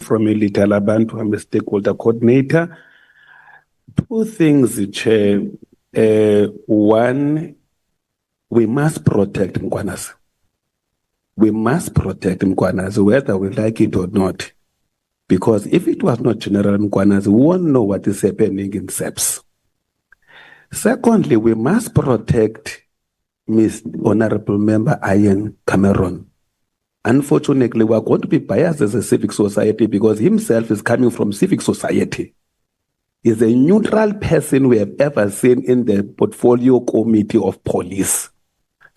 from Litala Bantu. I'm a stakeholder coordinator. Two things, Chair. One, we must protect Mkwanas. We must protect Mkwanas, whether we like it or not. Because if it was not General Mkwanas, we won't know what is happening in SEPS. Secondly, we must protect Ms. Honorable Member Ian Cameron. Unfortunately, we are going to be biased as a civic society because himself is coming from civic society. He's a neutral person we have ever seen in the portfolio committee of police.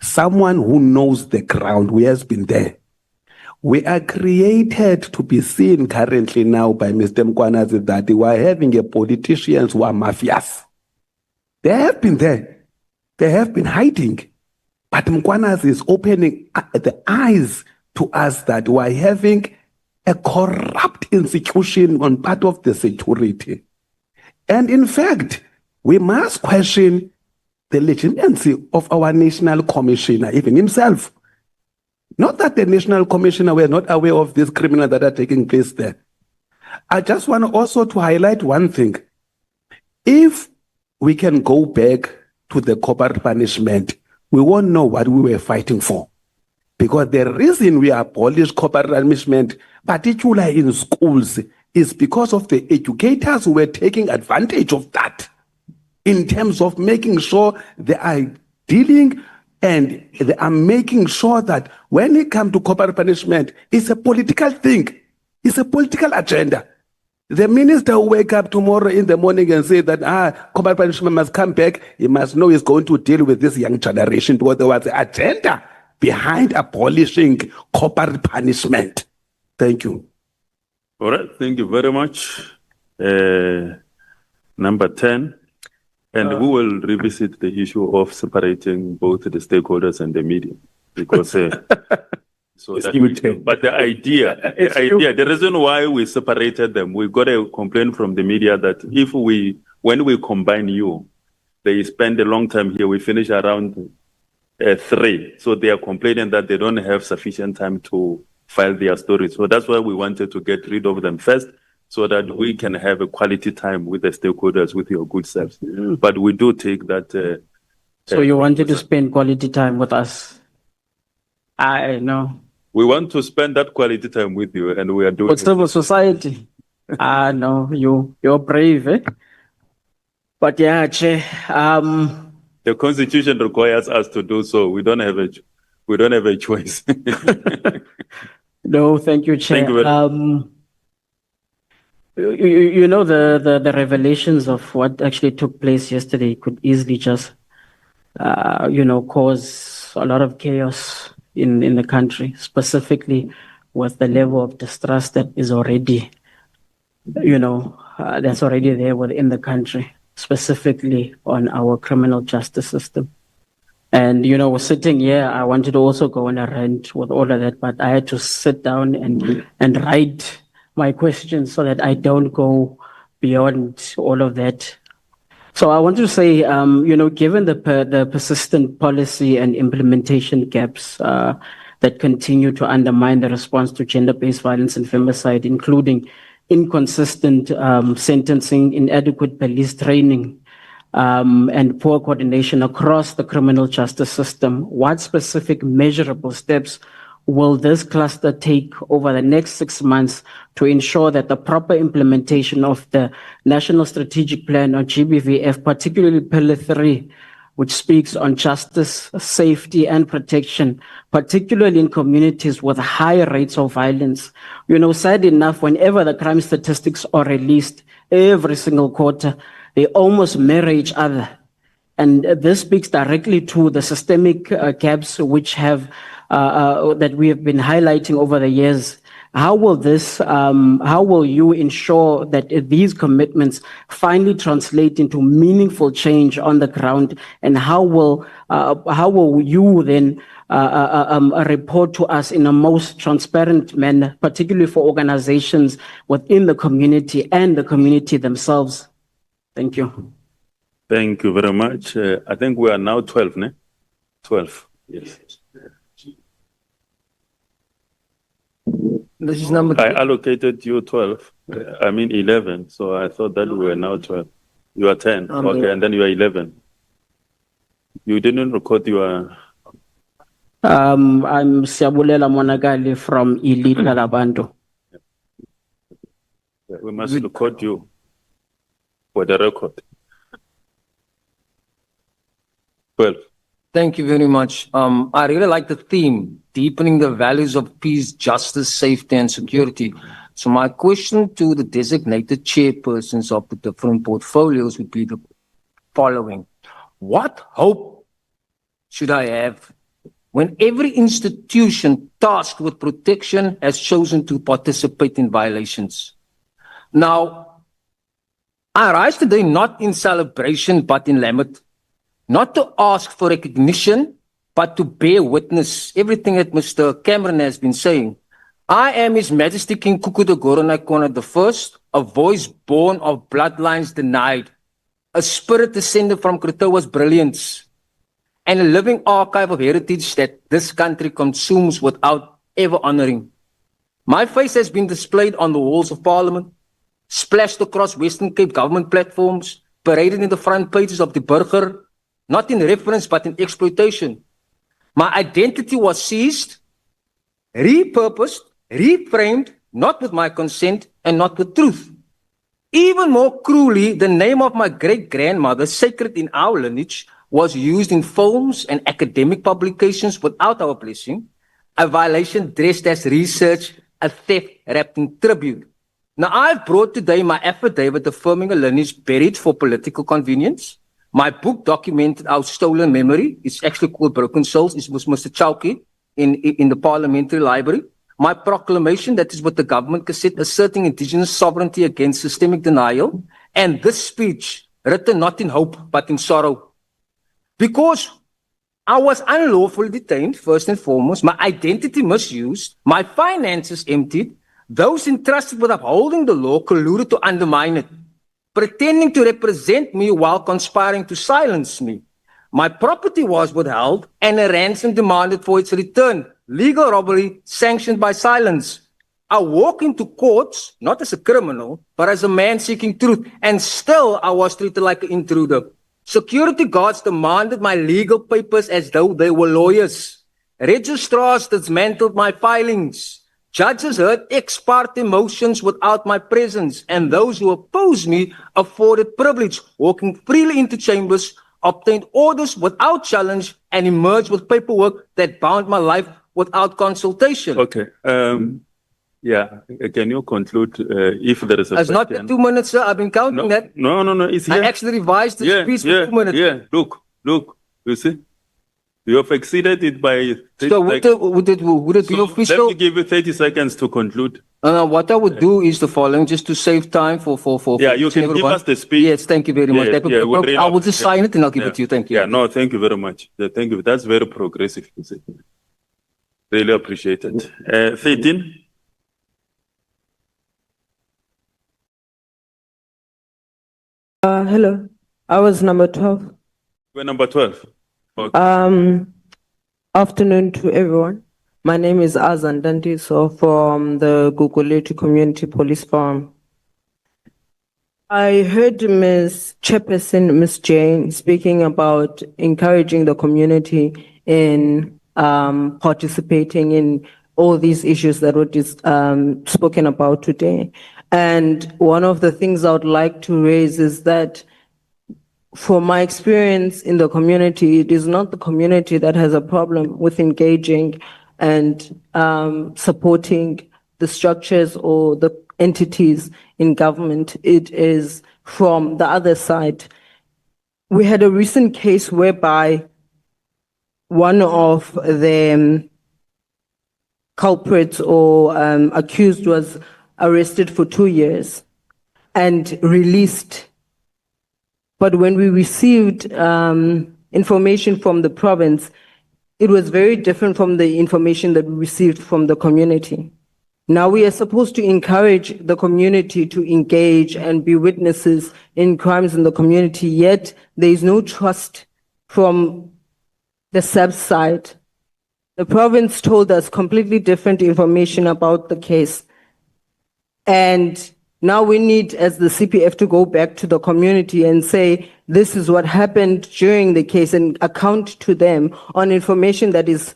Someone who knows the ground, who has been there. We are created to be seen currently now by Mr. Mkwanas that we are having a politicians who are mafias. They have been there. They have been hiding. But Mkwanas is opening the eyes to us that we are having a corrupt institution on part of the security. And in fact, we must question the legitimacy of our national commissioner, even himself. Not that the national commissioner were not aware of these criminals that are taking place there. I just want also to highlight one thing. If we can go back to the corporate punishment, we won't know what we were fighting for. Because the reason we abolish corporate punishment, particularly in schools, is because of the educators who were taking advantage of that in terms of making sure they are dealing and they are making sure that when it comes to corporate punishment, it's a political thing. It's a political agenda. The minister will wake up tomorrow in the morning and say that corporate punishment must come back. He must know he's going to deal with this young generation because there was an agenda behind abolishing corporate punishment. Thank you. All right, thank you very much. Number 10. And we will revisit the issue of separating both the stakeholders and the media. Because but the idea, the reason why we separated them, we got a complaint from the media that when we combine you, they spend a long time here, we finish around 3. So they are complaining that they don't have sufficient time to file their stories. So that's why we wanted to get rid of them first, so that we can have a quality time with the stakeholders, with your good selves. But we do take that. So you wanted to spend quality time with us? I know. We want to spend that quality time with you, and we are doing with civil society. No, you're brave, eh? But yeah, Chair, the Constitution requires us to do so. We don't have a choice. No, thank you, Chair. Thank you very much. You know, the revelations of what actually took place yesterday could easily just, cause a lot of chaos in the country, specifically with the level of distrust that is already, that's already there within the country, specifically on our criminal justice system. And, we're sitting here, I wanted to also go on a rant with all of that, but I had to sit down and write my questions so that I don't go beyond all of that. So I want to say, given the persistent policy and implementation gaps that continue to undermine the response to gender-based violence and femicide, including inconsistent sentencing, inadequate police training, and poor coordination across the criminal justice system, what specific measurable steps will this cluster take over the next 6 months to ensure that the proper implementation of the National Strategic Plan, or GBVF, particularly Pillar 3, which speaks on justice, safety, and protection, particularly in communities with high rates of violence? Sad enough, whenever the crime statistics are released every single quarter, they almost mirror each other. And this speaks directly to the systemic gaps which have that we have been highlighting over the years. How will you ensure that these commitments finally translate into meaningful change on the ground? And how will you then report to us in a most transparent manner, particularly for organizations within the community and the community themselves? Thank you. Thank you very much. I think we are now 12, ne? 12, yes. This is number I 3. allocated you 12. I mean 11. So I thought that we were now 12. You are 10. Okay, and then you are 11. You didn't record your. I'm Siabulela Monagale from Elite Labanto. We must record you for the record. 12. Thank you very much. I really like the theme, deepening the values of peace, justice, safety, and security. So my question to the designated chairpersons of the different portfolios would be the following. What hope should I have when every institution tasked with protection has chosen to participate in violations? Now, I rise today not in celebration, but in lament. Not to ask for recognition, but to bear witness everything that Mr. Cameron has been saying. I am His Majesty King Kukuda Goronakona I, a voice born of bloodlines denied, a spirit descended from Krotoa's brilliance, and a living archive of heritage that this country consumes without ever honoring. My face has been displayed on the walls of Parliament, splashed across Western Cape government platforms, paraded in the front pages of the Burger, not in reference but in exploitation. My identity was seized, repurposed, reframed, not with my consent and not with truth. Even more cruelly, the name of my great-grandmother, sacred in our lineage, was used in films and academic publications without our blessing, a violation dressed as research, a theft wrapped in tribute. Now, I've brought today my affidavit affirming a lineage buried for political convenience. My book documented our stolen memory. It's actually called Broken Souls. It was Mr. Chowki in the Parliamentary Library. My proclamation that is what the government cassette asserting indigenous sovereignty against systemic denial. And this speech written not in hope, but in sorrow. Because I was unlawfully detained, first and foremost, my identity misused, my finances emptied, those entrusted with upholding the law colluded to undermine it, pretending to represent me while conspiring to silence me. My property was withheld and a ransom demanded for its return. Legal robbery sanctioned by silence. I walk into courts, not as a criminal, but as a man seeking truth, and still I was treated like an intruder. Security guards demanded my legal papers as though they were lawyers. Registrars dismantled my filings. Judges heard ex parte motions without my presence, and those who opposed me afforded privilege, walking freely into chambers, obtained orders without challenge, and emerged with paperwork that bound my life without consultation. Okay. Yeah. Can you conclude if there is a It's not the 2 minutes, sir. I've been counting that. No. It's here. I actually revised the speech for 2 minutes. Yeah. Look. You see? You have exceeded it by 30 So seconds. would it be official? Let me give you 30 seconds to conclude. What I would do is the following, just to save time for Yeah, you can give us the speech. Yes, thank you very much. Yes, yeah, we'll read I will out. just sign it and I'll give it to you. Thank you. Yeah, no, thank you very much. Yeah, thank you. That's very progressive. You see. Really appreciate it. 13. Hello, I was number 12. We're number 12. Okay. Afternoon to everyone. My name is Azan Dandiso from the Guguletu Community Police Forum. I heard Ms. Chairperson, Ms. Jane, speaking about encouraging the community in participating in all these issues that were spoken about today. And one of the things I would like to raise is that from my experience in the community, it is not the community that has a problem with engaging and supporting the structures or the entities in government. It is from the other side. We had a recent case whereby one of the culprits or accused was arrested for 2 years and released. But when we received information from the province, it was very different from the information that we received from the community. Now we are supposed to encourage the community to engage and be witnesses in crimes in the community, yet there is no trust from the SAP side The province told us completely different information about the case. And now we need, as the CPF, to go back to the community and say, this is what happened during the case, and account to them on information that is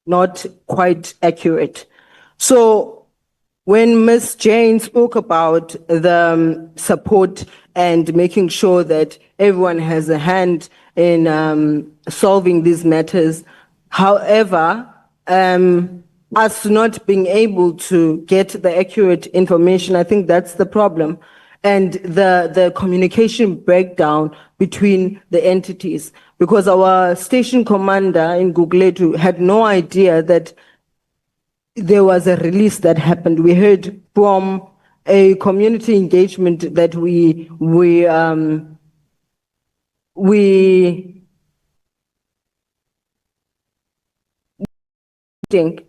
not quite accurate. So when Ms. Jane spoke about the support and making sure that everyone has a hand in solving these matters, however, us not being able to get the accurate information, I think that's the problem. And the communication breakdown between the entities, because our station commander in Gugulethu had no idea that there was a release that happened. We heard from a community engagement that we think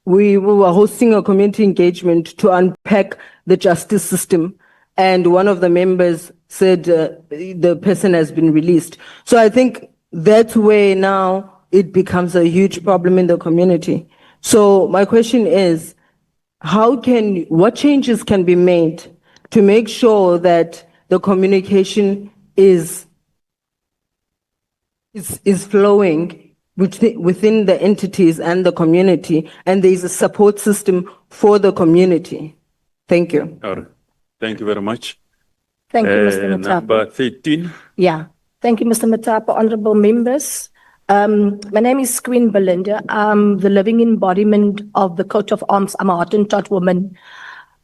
we were hosting a community engagement to unpack the justice system, and one of the members said the person has been released. So I think that's where now it becomes a huge problem in the community. So my question is, what changes can be made to make sure that the communication is flowing within the entities and the community, and there is a support system for the community? Thank you. All right. Thank you very much. Thank you, Mr. Matapo. Number 13. Yeah. Thank you, Mr. Matapo. Honorable members. My name is Queen Belinda. I'm the living embodiment of the coat of arms. I'm a Hottentot woman.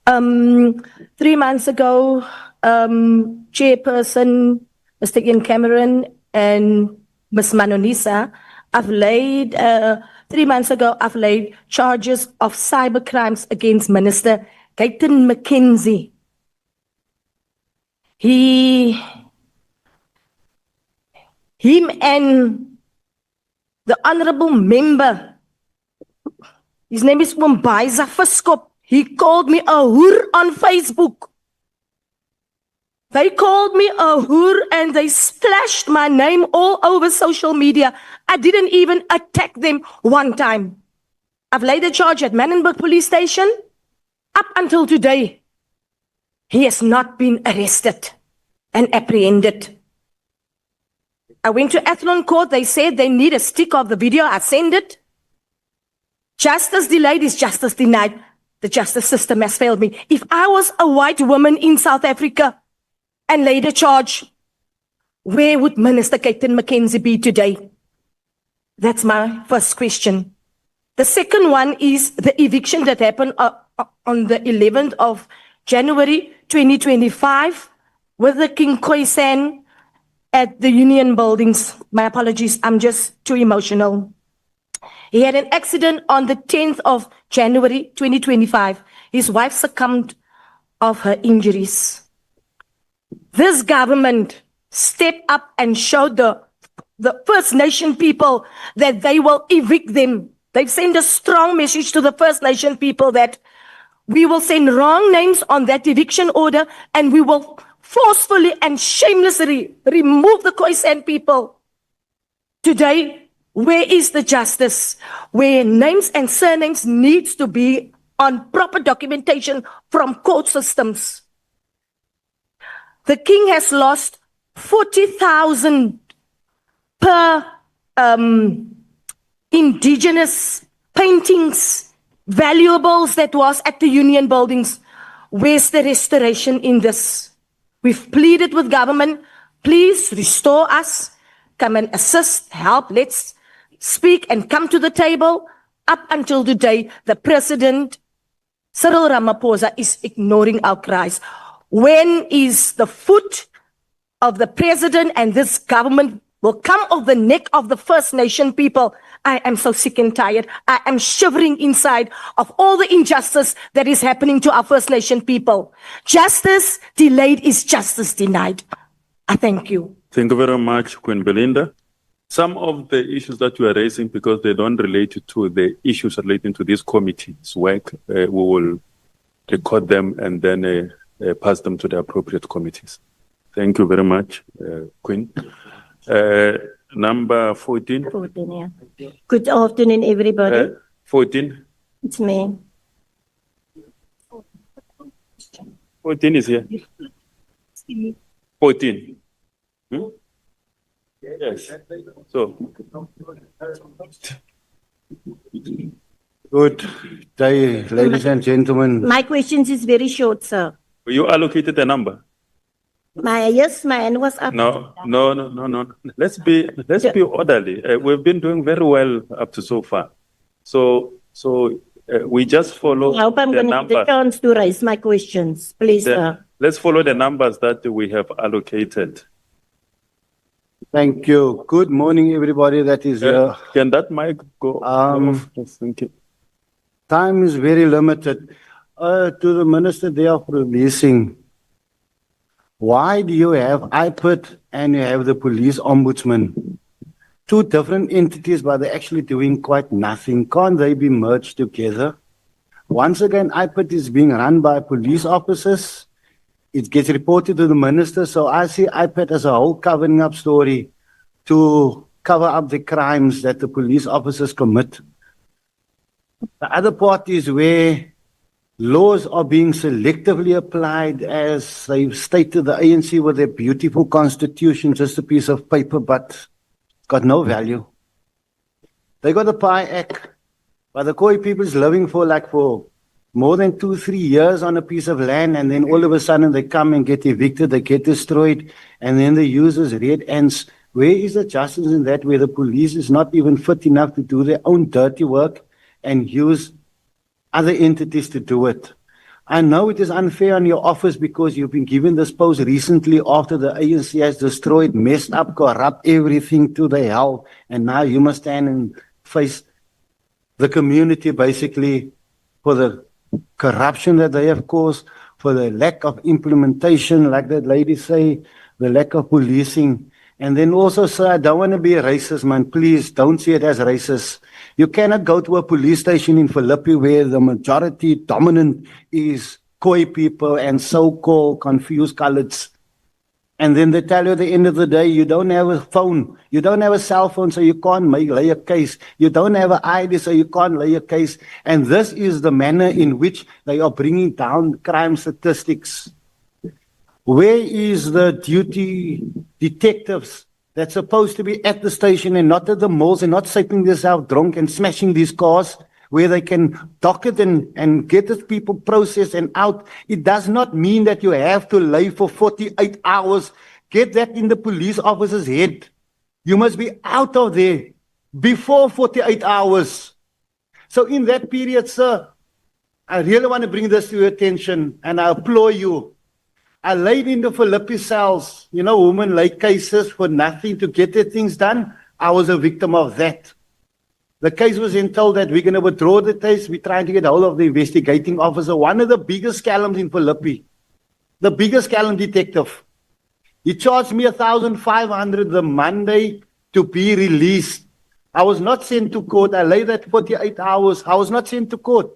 3 months ago, Chairperson, Mr. Ian Cameron and Ms. Manonisa, I've laid 3 months ago, I've laid charges of cyber crimes against Minister Gayton McKenzie. Him and the honorable member, his name is Wambaiza Fiskop, he called me a hoer on Facebook. They called me a hoer and they splashed my name all over social media. I didn't even attack them one time. I've laid a charge at Manenberg police station. Up until today, he has not been arrested and apprehended. I went to Athlone Court. They said they need a stick of the video. I sent it. Justice delayed is justice denied. The justice system has failed me. If I was a white woman in South Africa and laid a charge, where would Minister Gayton McKenzie be today? That's my first question. The second one is the eviction that happened on the 11th of January 2025 with the King Khoisan at the Union Buildings. My apologies, I'm just too emotional. He had an accident on the 10th of January 2025. His wife succumbed of her injuries. This government stepped up and showed the First Nation people that they will evict them. They've sent a strong message to the First Nation people that we will send wrong names on that eviction order and we will forcefully and shamelessly remove the Khoisan people. Today, where is the justice? Where names and surnames needs to be on proper documentation from court systems. The king has lost 40,000 per indigenous paintings, valuables that was at the Union Buildings. Where's the restoration in this? We've pleaded with government, please restore us, come and assist, help, let's speak and come to the table. Up until today, the President, Cyril Ramaphosa, is ignoring our cries. When is the foot of the President and this government will come off the neck of the First Nation people? I am so sick and tired. I am shivering inside of all the injustice that is happening to our First Nation people. Justice delayed is justice denied. I thank you. Thank you very much, Queen Belinda. Some of the issues that you are raising, because they don't relate to the issues relating to this committee's work, we will record them and then pass them to the appropriate committees. Thank you very much, Queen. Number 14. 14, yeah. Good afternoon, everybody. 14. It's me. 14 is here. 14. Hmm? Yes. So, Good day, ladies and gentlemen. My questions is very short, sir. you allocated a number? Yes, my hand was up. No. Let's be orderly. We've been doing very well up to so far. So we just follow I hope I'm the going to get the numbers. chance to raise my questions, please, sir. Let's follow the numbers that we have allocated. Thank you. Good morning, everybody that is here. Can that mic go off? Yes, thank you. Time is very limited. To the Minister, they are releasing. Why do you have IPID and you have the police ombudsman? Two different entities, but they're actually doing quite nothing. Can't they be merged together? Once again, IPID is being run by police officers. It gets reported to the Minister. So I see IPID as a whole covering up story to cover up the crimes that the police officers commit. The other part is where laws are being selectively applied, as they've stated, the ANC with their beautiful constitution, just a piece of paper, but got no value. They got a PI Act, but the Khoi people is living for more than 2-3 years on a piece of land, and then all of a sudden they come and get evicted, they get destroyed, and then the users red ants. Where is the justice in that, where the police is not even fit enough to do their own dirty work and use other entities to do it? I know it is unfair on your office because you've been given this post recently after the ANC has destroyed, messed up, corrupt everything to the hell, and now you must stand and face the community basically for the corruption that they have caused, for the lack of implementation, like that lady say, the lack of policing. And then also, sir, I don't want to be a racist, man. Please don't see it as racist. You cannot go to a police station in Philippi where the majority dominant is Khoi people and so-called confused coloreds. And then they tell you at the end of the day, you don't have a phone. You don't have a cell phone, so you can't lay a case. You don't have an ID, so you can't lay a case. And this is the manner in which they are bringing down crime statistics. Where is the duty detectives that's supposed to be at the station and not at the malls and not sitting themselves drunk and smashing these cars where they can docket and get these people processed and out? It does not mean that you have to lay for 48 hours. Get that in the police officer's head. You must be out of there before 48 hours. So in that period, sir, I really want to bring this to your attention, and I implore you. I laid in the Philippi cells, women lay cases for nothing to get their things done. I was a victim of that. The case was then told that we're going to withdraw the case. We're trying to get hold of the investigating officer, one of the biggest scalums in Philippi, the biggest scalum detective. He charged me 1,500 the Monday to be released. I was not sent to court. I lay that 48 hours. I was not sent to court.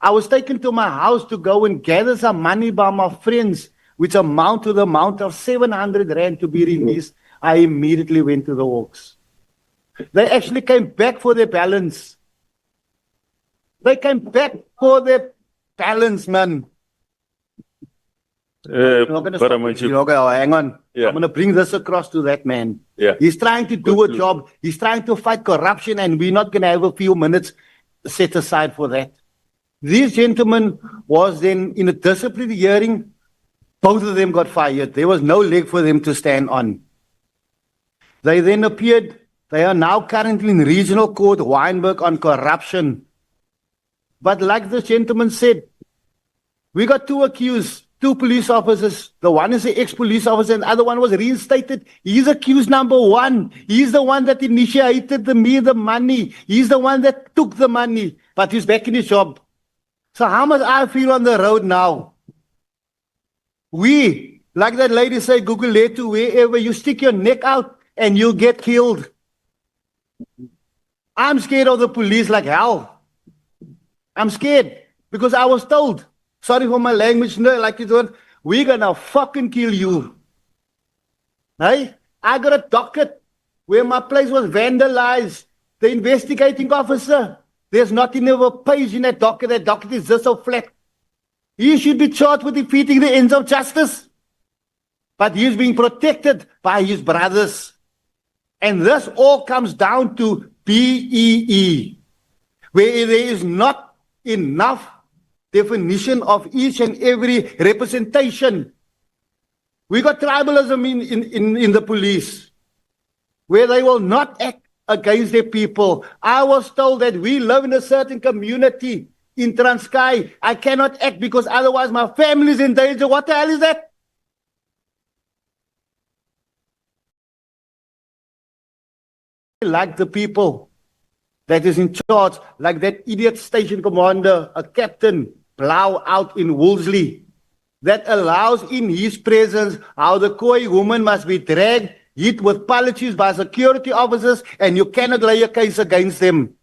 I was taken to my house to go and gather some money by my friends, which amount to the amount of 700 rand to be released. I immediately went to the Hawks. They actually came back for their balance. They came back for their balance, man. Hang on. Yeah. I'm going to bring this across to that man. Yeah. He's trying to do a job. He's trying to fight corruption, and we're not going to have a few minutes set aside for that. These gentlemen was then in a disciplinary hearing. Both of them got fired. There was no leg for them to stand on. They then appeared. They are now currently in regional court, Wynberg, on corruption. But like the gentleman said, we got two accused, two police officers. The one is the ex-police officer and the other one was reinstated. He's accused number one. He's the one that initiated the money. He's the one that took the money, but he's back in his job. So how much I feel on the road now? We, like that lady say, Google it to wherever you stick your neck out and you'll get killed. I'm scared of the police like hell. I'm scared because I was told, sorry for my language, no, like you said, we're gonna fucking kill you. Hey, I got a docket where my place was vandalized. The investigating officer, there's not even a page in that docket. That docket is just so flat. He should be charged with defeating the ends of justice. But he is being protected by his brothers. And this all comes down to BEE, where there is not enough definition of each and every representation. We got tribalism in the police, where they will not act against their people. I was told that we live in a certain community in Transkei. I cannot act because otherwise my family is in danger. What the hell is that? Like the people that is in charge, like that idiot station commander, a captain, Blau out in Wolseley, that allows in his presence how the Khoi woman must be dragged, hit with policies by security officers, and you cannot lay a case against them.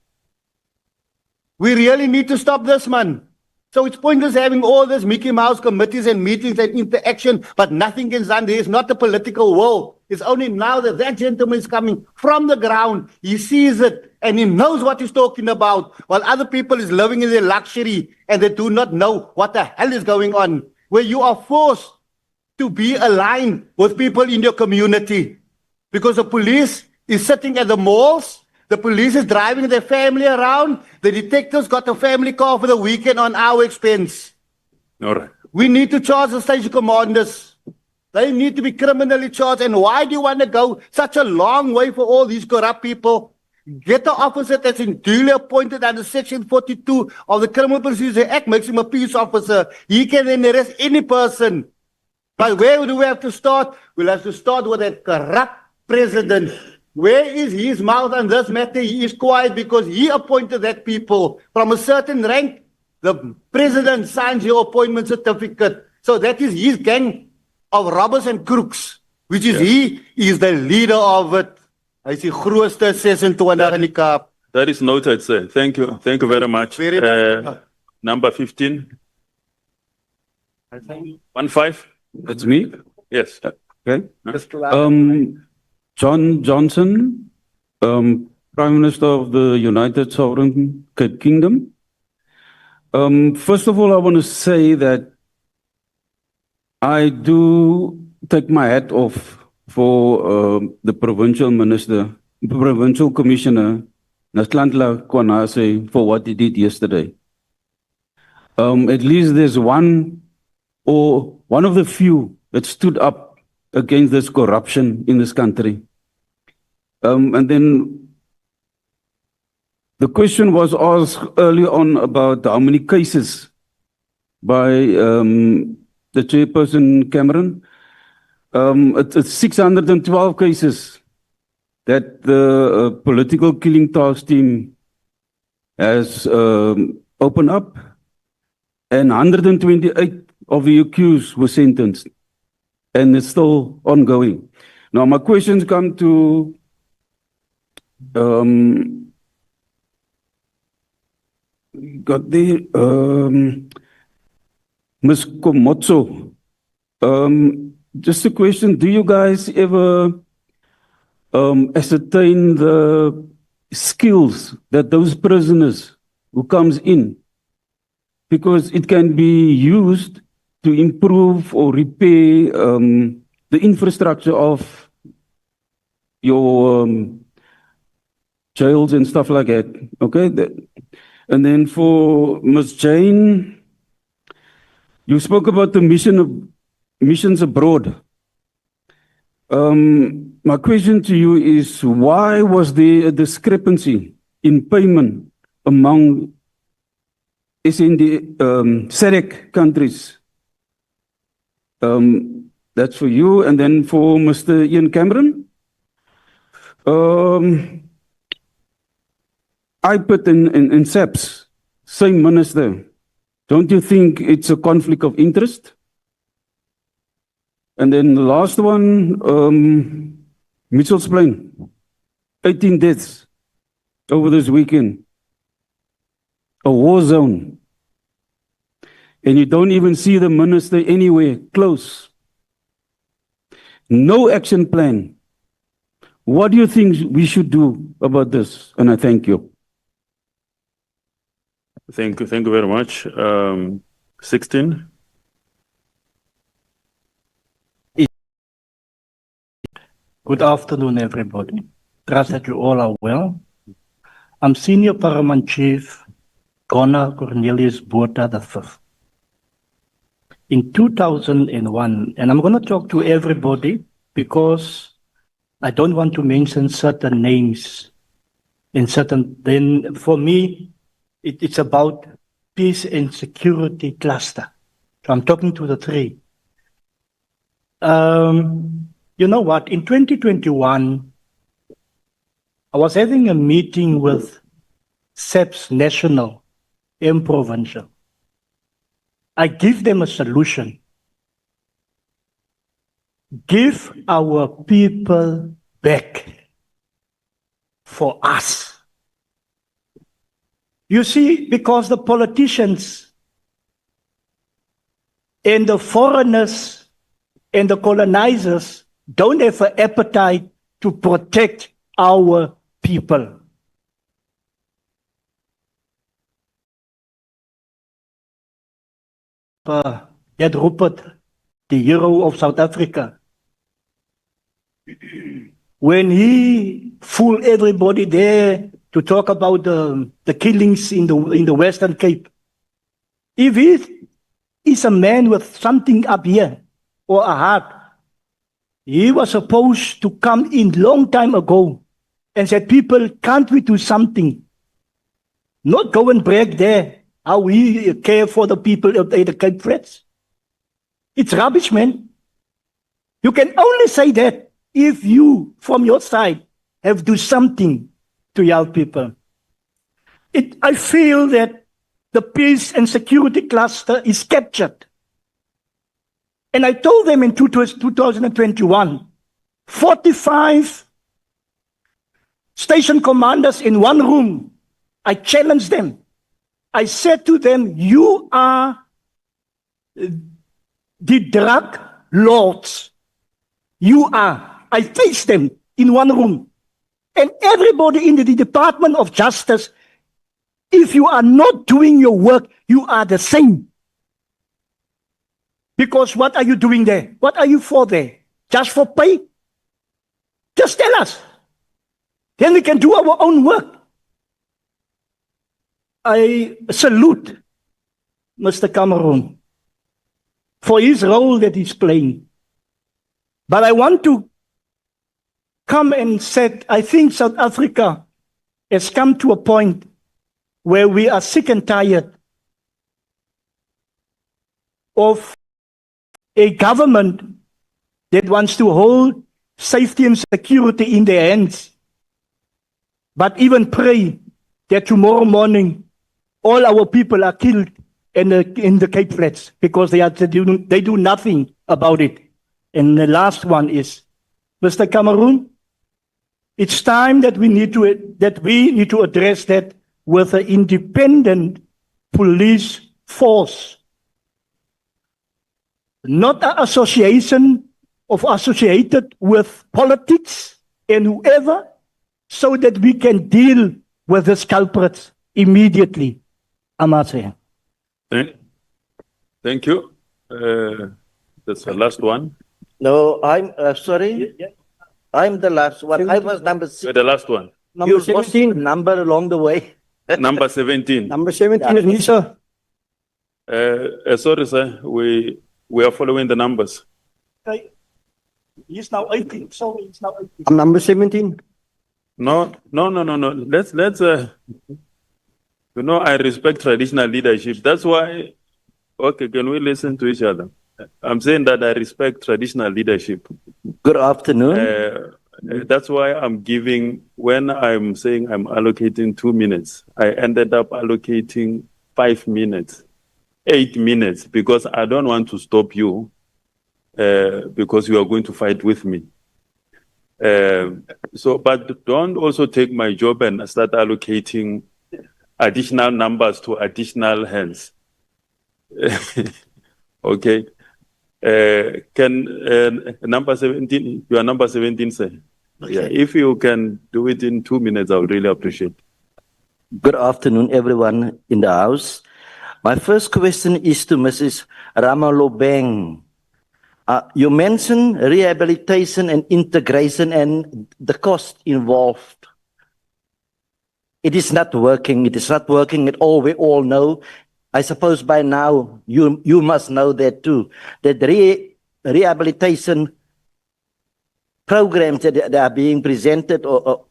We really need to stop this, man. So it's pointless having all this Mickey Mouse committees and meetings and interaction, but nothing gets done. There is not a political will. It's only now that that gentleman is coming from the ground. He sees it and he knows what he's talking about, while other people is living in their luxury and they do not know what the hell is going on, where you are forced to be aligned with people in your community. Because the police is sitting at the malls, the police is driving their family around, the detectives got a family car for the weekend on our expense. All right. We need to charge the station commanders. They need to be criminally charged. And why do you want to go such a long way for all these corrupt people? Get the officer that's duly appointed under Section 42 of the Criminal Procedure Act, makes him a peace officer. He can then arrest any person. But where do we have to start? We'll have to start with that corrupt president. Where is his mouth on this matter? He is quiet because he appointed that people from a certain rank. The president signs your appointment certificate. So that is his gang of robbers and crooks, which is he is the leader of it. Hy is die grootste 26 in die Kaap. That is noted, sir. Thank you. Thank you very much. Very much. Number 15. 15. That's me. Yes. Okay. John Johnson, Prime Minister of the United Sovereign Kingdom. First of all, I want to say that I do take my hat off for the provincial minister, provincial commissioner, Natlantla Kwanase, for what he did yesterday. At least there's one of the few that stood up against this corruption in this country. And then the question was asked earlier on about how many cases by the chairperson Cameron. It's 612 cases that the political killing task team has opened up, and 128 of the accused were sentenced, and it's still ongoing. Now, my questions come to Ms. Komotso. Just a question, do you guys ever ascertain the skills that those prisoners who comes in, because it can be used to improve or repair the infrastructure of your jails and stuff like that. Okay. And then for Ms. Jane, you spoke about the missions abroad. My question to you is, why was there a discrepancy in payment among SND SADC countries? That's for you. And then for Mr. Ian Cameron, IPIT and SAPS, same minister. Don't you think it's a conflict of interest? And then the last one, Mitchell's Plain, 18 deaths over this weekend. A war zone. And you don't even see the minister anywhere close. No action plan. What do you think we should do about this? And I thank you. Thank you very much. 16. Good afternoon, everybody. Trust that you all are well. I'm Senior Paramount Chief Connor Cornelius Botha V. In 2001, and I'm going to talk to everybody because I don't want to mention certain names in certain, then for me, it's about peace and security cluster. So I'm talking to the three. You know what? In 2021, I was having a meeting with SEPS National and Provincial. I give them a solution. Give our people back for us. You see, because the politicians and the foreigners and the colonizers don't have an appetite to protect our people. Ed Rupert, the hero of South Africa, when he fooled everybody there to talk about the killings in the Western Cape, if he is a man with something up here or a heart, he was supposed to come in long time ago and said, people, can't we do something? Not go and brag there how we care for the people of the Cape Flats. It's rubbish, man. You can only say that if you, from your side, have to do something to help people. I feel that the peace and security cluster is captured. And I told them in 2021, 45 station commanders in one room, I challenged them. I said to them, you are the drug lords. You are. I faced them in one room. And everybody in the Department of Justice, if you are not doing your work, you are the same. Because what are you doing there? What are you for there? Just for pay? Just tell us. Then we can do our own work. I salute Mr. Cameron for his role that he's playing. But I want to come and say, I think South Africa has come to a point where we are sick and tired of a government that wants to hold safety and security in their hands, but even pray that tomorrow morning all our people are killed in the Cape Flats because they do nothing about it. And the last one is, Mr. Cameron, it's time that we need to address that with an independent police force, not an association associated with politics and whoever, so that we can deal with the culprits immediately. Amateur. Thank you. That's the last one. No, I'm sorry. I'm the last one. I was number 6. The last one. You lost number along the way. Number 17. Number 17 is me, sir. Sorry, sir. We are following the numbers. Okay. He's now 18. Sorry, he's now 18. I'm number 17. No. Let's I respect traditional leadership. That's why, okay, can we listen to each other? I'm saying that I respect traditional leadership. Good afternoon. That's why I'm giving, when I'm saying I'm allocating 2 minutes, I ended up allocating 5 minutes, 8 minutes, because I don't want to stop you because you are going to fight with me. But don't also take my job and start allocating additional numbers to additional hands. Okay. Can number 17, you are number 17, sir. Yeah, if you can do it in 2 minutes, I would really appreciate it. Good afternoon, everyone in the house. My first question is to Mrs. Ramalobeng. You mentioned rehabilitation and integration and the cost involved. It is not working. It is not working at all. We all know. I suppose by now you must know that too. That rehabilitation programs that are being presented or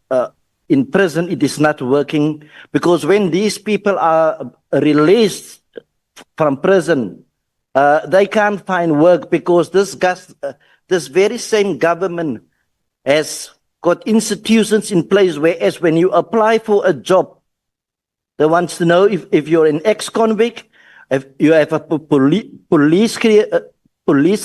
in prison, it is not working, because when these people are released from prison, they can't find work, because this very same government has got institutions in place, whereas when you apply for a job, they want to know if you're an ex-convict, if you have a police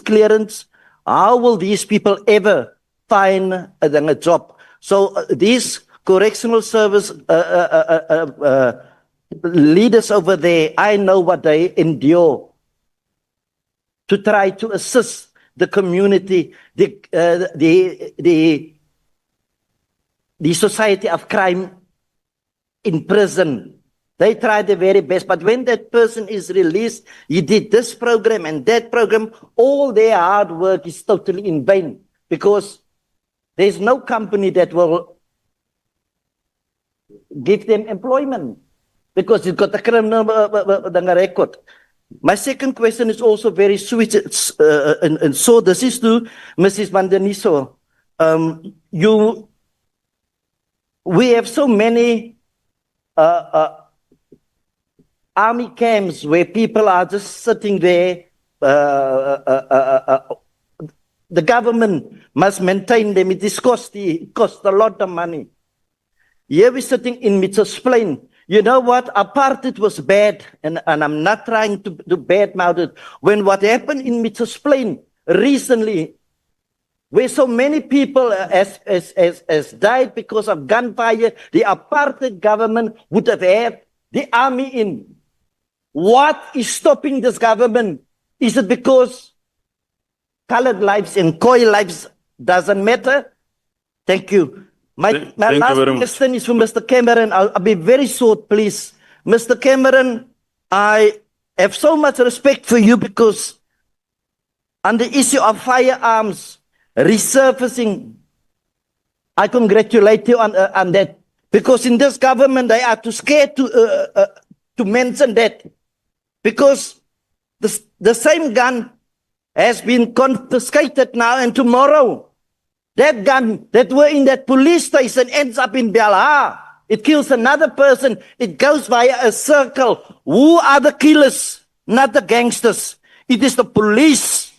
clearance, how will these people ever find a job? So these correctional service leaders over there, I know what they endure to try to assist the community, the society of crime in prison. They try their very best, but when that person is released, he did this program and that program, all their hard work is totally in vain, because there's no company that will give them employment, because it's got a criminal record. My second question is also very sweet, and so this is to Mrs. Mandaniso. We have so many army camps where people are just sitting there. The government must maintain them. It costs a lot of money. Here we're sitting in Mitchell's Plain. You know what? Apartheid was bad, and I'm not trying to badmouth it. When what happened in Mitchell's Plain recently, where so many people has died because of gunfire, the apartheid government would have had the army in. What is stopping this government? Is it because colored lives and Khoi lives doesn't matter? Thank you. My last question is for Mr. Cameron. I'll be very short, please. Mr. Cameron, I have so much respect for you, because on the issue of firearms resurfacing, I congratulate you on that. Because in this government, they are too scared to mention that. Because the same gun has been confiscated now, and tomorrow, that gun that were in that police station ends up in Belha. It kills another person. It goes via a circle. Who are the killers? Not the gangsters. It is the police.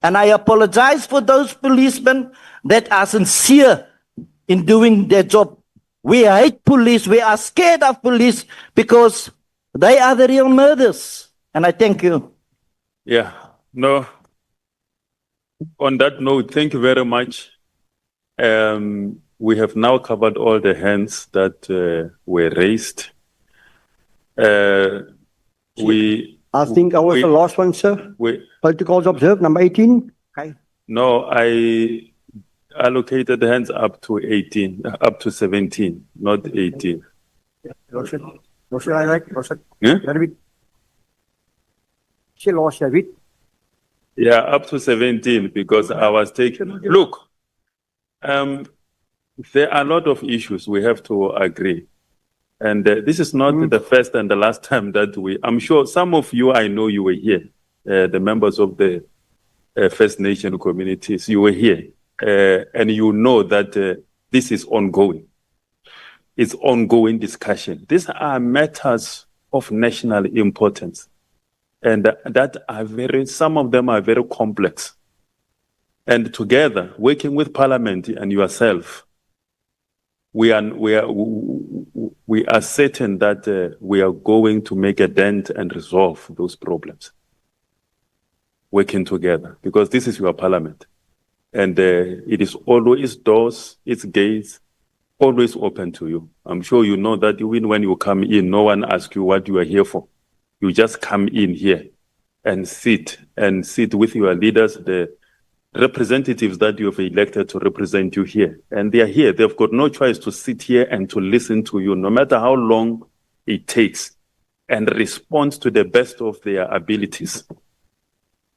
And I apologize for those policemen that are sincere in doing their job. We hate police. We are scared of police because they are the real murderers. And I thank you. Yeah, no. On that note, thank you very much. We have now covered all the hands that were raised. I think I was the last one, sir. Protocols observed, number 18. Okay. No, I allocated hands up to 18, up to 17, not 18. Yeah, up to 17, because I was taking... Look, there are a lot of issues we have to agree. And this is not the first and the last time that I'm sure some of you, I know you were here, the members of the First Nation communities, you were here. And you know that this is ongoing. It's ongoing discussion. These are matters of national importance. And that are some of them are very complex. And together, working with Parliament and yourself, we are certain that we are going to make a dent and resolve those problems. Working together, because this is your Parliament. And it is always doors, its gates, always open to you. I'm sure you know that even when you come in, no one asks you what you are here for. You just come in here and sit with your leaders, the representatives that you have elected to represent you here. And they are here. They've got no choice to sit here and to listen to you, no matter how long it takes, and respond to the best of their abilities.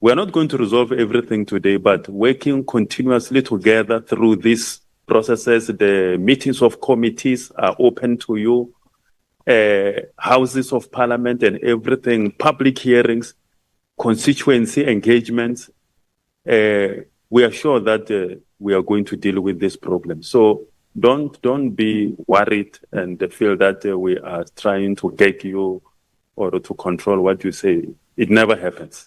We're not going to resolve everything today, but working continuously together through these processes, the meetings of committees are open to you, houses of parliament and everything, public hearings, constituency engagements. We are sure that we are going to deal with this problem. So don't be worried and feel that we are trying to gag you or to control what you say. It never happens.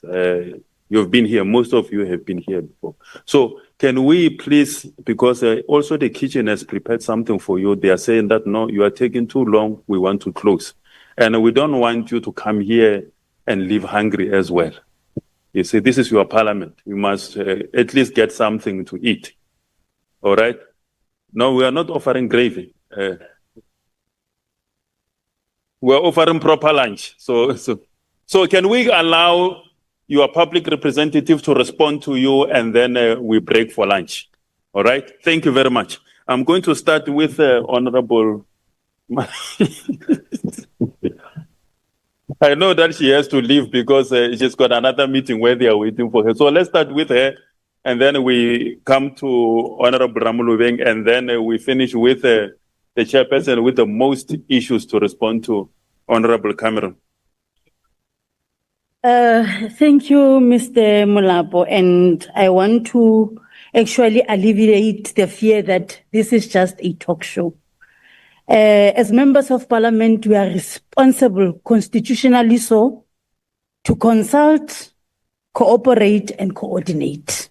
You've been here. Most of you have been here before. So can we please, because also the kitchen has prepared something for you. They are saying that, no, you are taking too long. We want to close. And we don't want you to come here and leave hungry as well. You see, this is your parliament. You must at least get something to eat. All right? No, we are not offering gravy. We are offering proper lunch. So can we allow your public representative to respond to you, and then we break for lunch? All right? Thank you very much. I'm going to start with Honorable... I know that she has to leave because she's got another meeting where they are waiting for her. So let's start with her, and then we come to Honorable Ramulubeng, and then we finish with the chairperson with the most issues to respond to, Honorable Cameron. Thank you, Mr. Molapo, and I want to actually alleviate the fear that this is just a talk show. As members of parliament, we are responsible, constitutionally so, to consult, cooperate, and coordinate.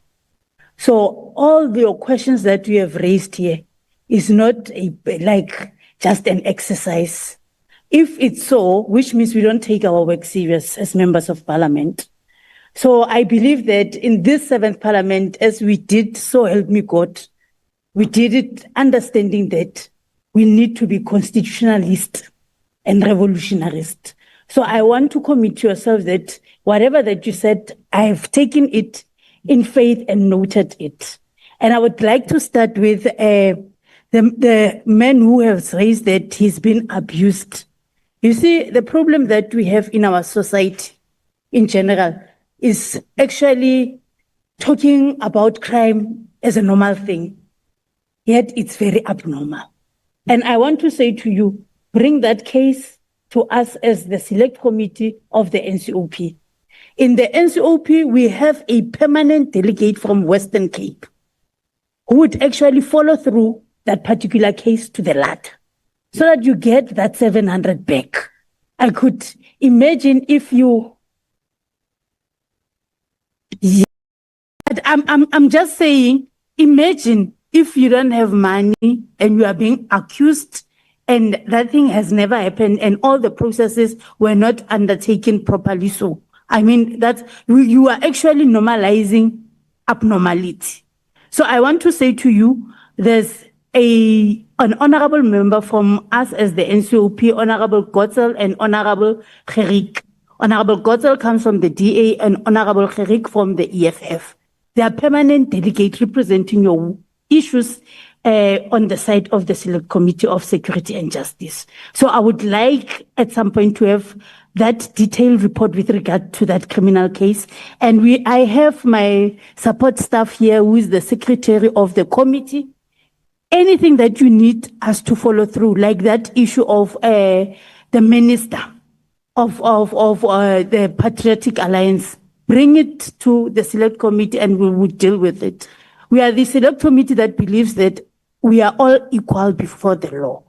So all the questions that we have raised here is not like just an exercise. If it's so, which means we don't take our work serious as members of parliament. So I believe that in this 7th parliament, as we did, so help me God, we did it understanding that we need to be constitutionalist and revolutionarist. So I want to commit to yourself that whatever that you said, I've taken it in faith and noted it. And I would like to start with the man who has raised that he's been abused. You see, the problem that we have in our society in general is actually talking about crime as a normal thing, yet it's very abnormal. And I want to say to you, bring that case to us as the select committee of the NCOP. In the NCOP, we have a permanent delegate from Western Cape who would actually follow through that particular case to the latter so that you get that 700 back. I could imagine if you... Yeah. But I'm just saying, imagine if you don't have money and you are being accused and that thing has never happened and all the processes were not undertaken properly. So, I mean, that you are actually normalizing abnormality. So I want to say to you, there's an honorable member from us as the NCOP, Honorable Gotzel and Honorable Gerik. Honorable Gotzel comes from the DA and Honorable Gerik from the EFF. They are permanent delegates representing your issues on the side of the Select Committee of Security and Justice. So I would like at some point to have that detailed report with regard to that criminal case. And I have my support staff here who is the secretary of the committee. Anything that you need us to follow through, like that issue of the minister of the Patriotic Alliance, bring it to the Select Committee and we will deal with it. We are the Select Committee that believes that we are all equal before the law.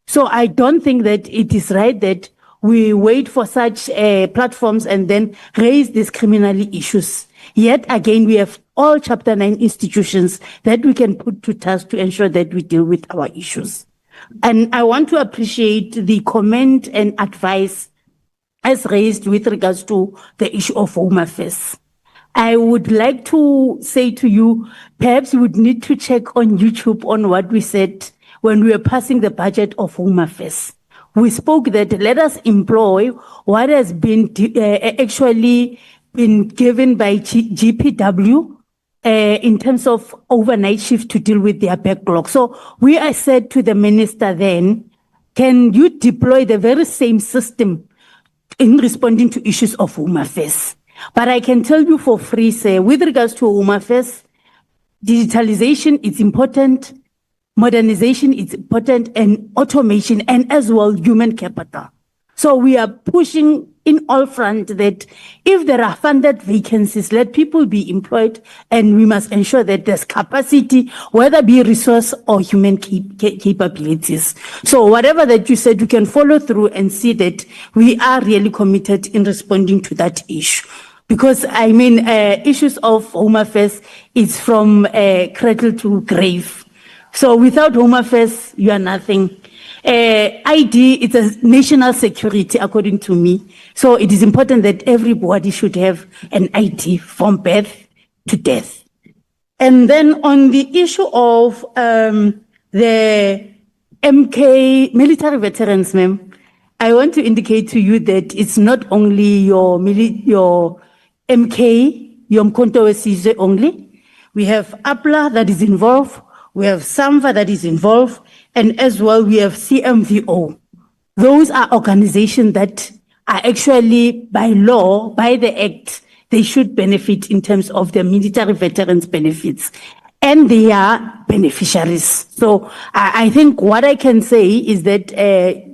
So I don't think that it is right that we wait for such platforms and then raise these criminal issues. Yet again, we have all Chapter 9 institutions that we can put to task to ensure that we deal with our issues. And I want to appreciate the comment and advice as raised with regards to the issue of Home Affairs. I would like to say to you, perhaps you would need to check on YouTube on what we said when we were passing the budget of Home Affairs. We spoke that let us employ what has been actually been given by GPW in terms of overnight shift to deal with their backlog. So we I said to the minister then, can you deploy the very same system in responding to issues of Home Affairs? But I can tell you for free, sir, with regards to Home Affairs, digitalization is important, modernization is important, and automation, and as well human capital. So we are pushing in all fronts that if there are funded vacancies, let people be employed, and we must ensure that there's capacity, whether be resource or human capabilities. So whatever that you said, you can follow through and see that we are really committed in responding to that issue. Because I mean, issues of Home Affairs is from cradle to grave. So without Home Affairs, you are nothing. ID is a national security, according to me. So it is important that everybody should have an ID from birth to death. And then on the issue of the MK military veterans, ma'am, I want to indicate to you that it's not only your MK, your Mkhonto Wesizwe only. We have APLA that is involved. We have SAMVA that is involved. And as well, we have CMVO. Those are organizations that are actually by law, by the act, they should benefit in terms of the military veterans benefits. And they are beneficiaries. So I think what I can say is that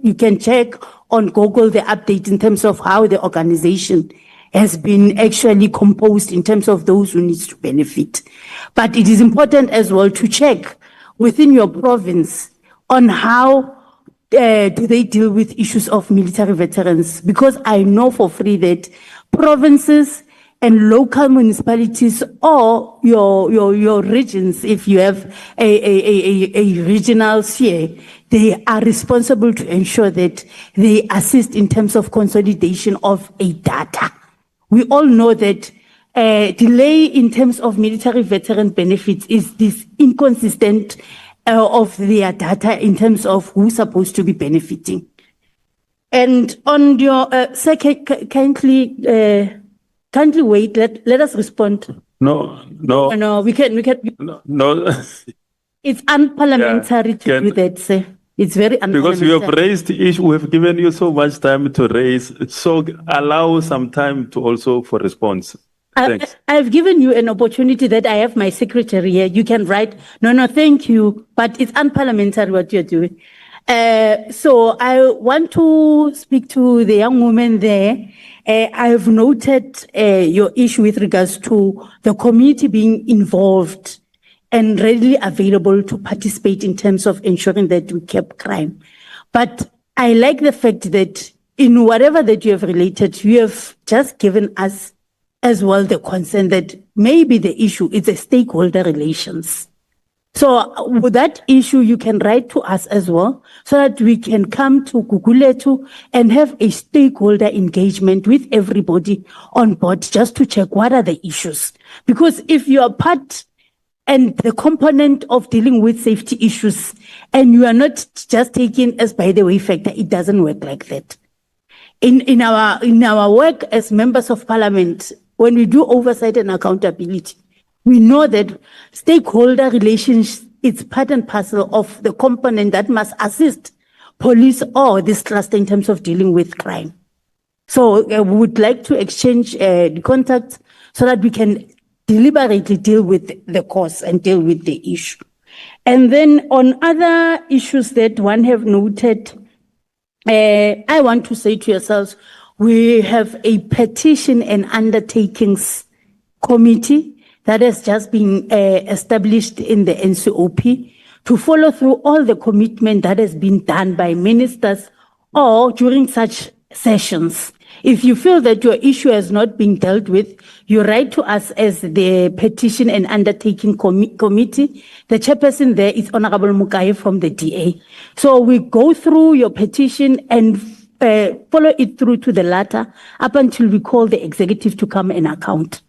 you can check on Google the update in terms of how the organization has been actually composed in terms of those who need to benefit. But it is important as well to check within your province on how do they deal with issues of military veterans. Because I know for free that provinces and local municipalities or your regions, if you have a regional sphere, they are responsible to ensure that they assist in terms of consolidation of a data. We all know that delay in terms of military veteran benefits is this inconsistent of their data in terms of who's supposed to be benefiting. And on your second, kindly wait. Let us respond. No. We can. No. It's unparliamentary to do that, sir. It's very unparliamentary. Because you have raised the issue, we have given you so much time to raise. So allow some time to also for response. Thanks. I've given you an opportunity that I have my secretary here. You can write, no, thank you, but it's unparliamentary what you're doing. So I want to speak to the young woman there. I've noted your issue with regards to the community being involved and readily available to participate in terms of ensuring that we keep crime. But I like the fact that in whatever that you have related, you have just given us as well the concern that maybe the issue is a stakeholder relations. So with that issue, you can write to us as well so that we can come to Guguletu and have a stakeholder engagement with everybody on board just to check what are the issues. Because if you are part and the component of dealing with safety issues and you are not just taken as by the way factor, it doesn't work like that. In our work as members of parliament, when we do oversight and accountability, we know that stakeholder relations is part and parcel of the component that must assist police or this cluster in terms of dealing with crime. So we would like to exchange the contacts so that we can deliberately deal with the cause and deal with the issue. And then on other issues that one have noted, I want to say to yourselves, we have a petition and undertakings committee that has just been established in the NCOP to follow through all the commitment that has been done by ministers or during such sessions. If you feel that your issue has not been dealt with, you write to us as the petition and undertaking committee. The chairperson there is Honorable Mukai from the DA. So we go through your petition and follow it through to the latter up until we call the executive to come and account.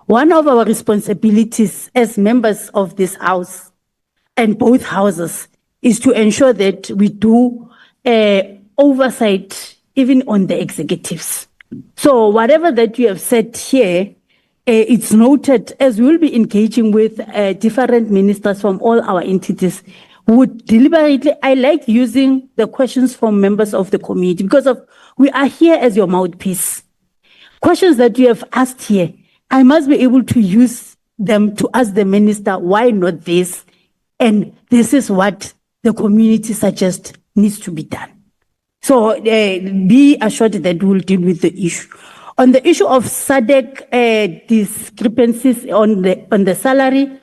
One of our responsibilities as members of this house and both houses is to ensure that we do oversight even on the executives. So whatever that you have said here, it's noted, as we will be engaging with different ministers from all our entities, would deliberately, I like using the questions from members of the committee because we are here as your mouthpiece. Questions that you have asked here, I must be able to use them to ask the minister, why not this? And this is what the community suggests needs to be done. So be assured that we'll deal with the issue. On the issue of SADC discrepancies on the salary,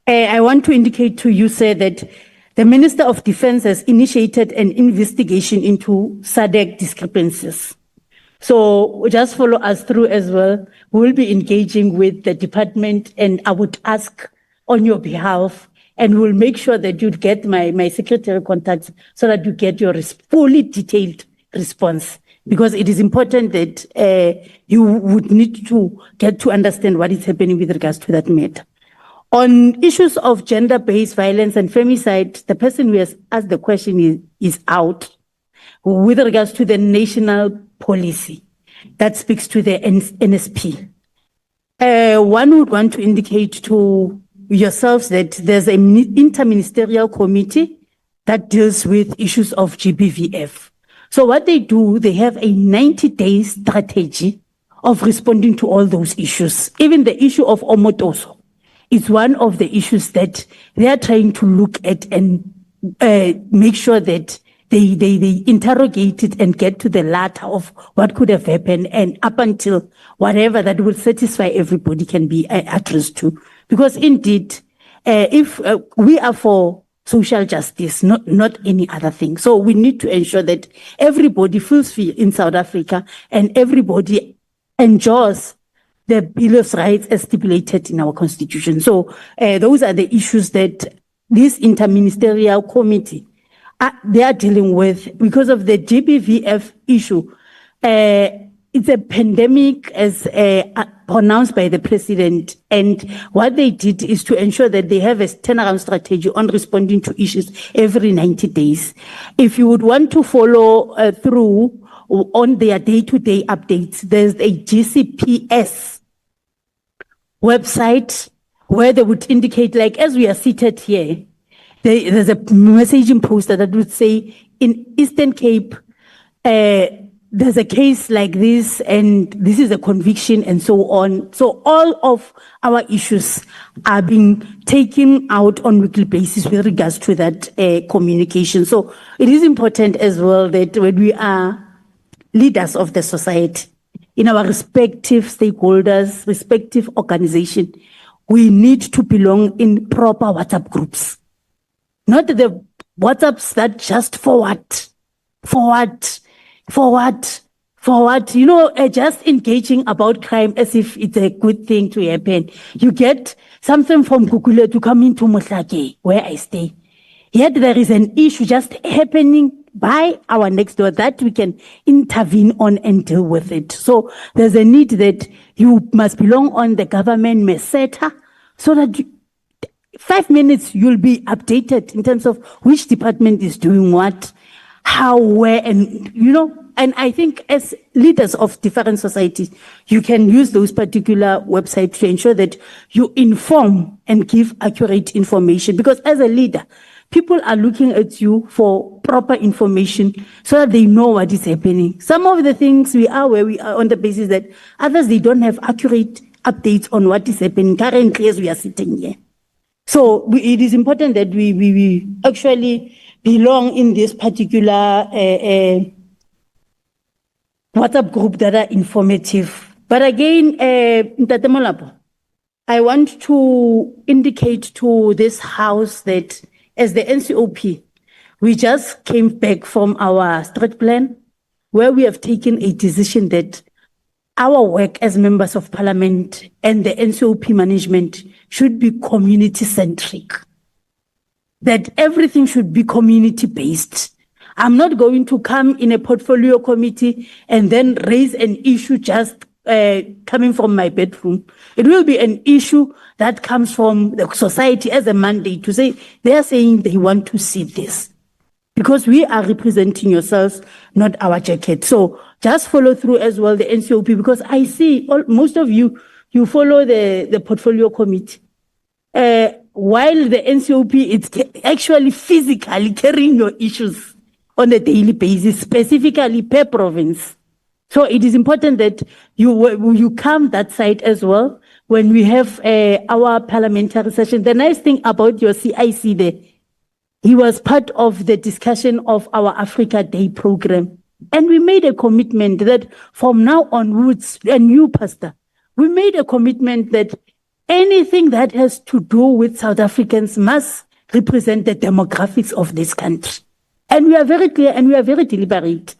I want to indicate to you, sir, that the Minister of Defense has initiated an investigation into SADC discrepancies. So just follow us through as well. We'll be engaging with the department, and I would ask on your behalf, and we'll make sure that you get my secretary contacts so that you get your fully detailed response, because it is important that you would need to get to understand what is happening with regards to that matter. On issues of gender-based violence and femicide, the person who has asked the question is out. With regards to the national policy, that speaks to the NSP. One would want to indicate to yourselves that there's an interministerial committee that deals with issues of GBVF. So what they do, they have a 90-day strategy of responding to all those issues. Even the issue of Omotoso is one of the issues that they are trying to look at and make sure that they interrogate it and get to the latter of what could have happened, and up until whatever that will satisfy everybody can be addressed to. Because indeed, if we are for social justice, not any other thing. So we need to ensure that everybody feels free in South Africa and everybody enjoys the Bill of Rights as stipulated in our constitution. So those are the issues that this interministerial committee they are dealing with. Because of the GBVF issue, it's a pandemic as pronounced by the president. And what they did is to ensure that they have a turnaround strategy on responding to issues every 90 days. If you would want to follow through on their day-to-day updates, there's a GCPS website where they would indicate, like as we are seated here, there's a messaging poster that would say, in Eastern Cape, there's a case like this, and this is a conviction, and so on. So all of our issues are being taken out on a weekly basis with regards to that communication. So it is important as well that when we are leaders of the society, in our respective stakeholders, respective organization, we need to belong in proper WhatsApp groups. Not the WhatsApps that just forward, just engaging about crime as if it's a good thing to happen. You get something from Google to come into Mohlake, where I stay. Yet there is an issue just happening by our next door that we can intervene on and deal with it. So there's a need that you must belong on the government messenger so that 5 minutes you'll be updated in terms of which department is doing what, how, where, and and I think as leaders of different societies, you can use those particular websites to ensure that you inform and give accurate information. Because as a leader, people are looking at you for proper information so that they know what is happening. Some of the things we are where we are on the basis that others, they don't have accurate updates on what is happening currently as we are sitting here. So it is important that we actually belong in this particular WhatsApp group that are informative. But again, Ntate Molapo, I want to indicate to this house that as the NCOP, we just came back from our strat plan where we have taken a decision that our work as members of parliament and the NCOP management should be community-centric, that everything should be community-based. I'm not going to come in a portfolio committee and then raise an issue just coming from my bedroom. It will be an issue that comes from the society as a mandate to say, they are saying they want to see this. Because we are representing yourselves, not our jacket. So just follow through as well, the NCOP, because I see most of you you follow the portfolio committee. While the NCOP is actually physically carrying your issues on a daily basis, specifically per province. So it is important that you come that side as well when we have our parliamentary session. The nice thing about your CIC there, he was part of the discussion of our Africa Day program. And we made a commitment that from now onwards, a new pastor, we made a commitment that anything that has to do with South Africans must represent the demographics of this country. And we are very clear and we are very deliberate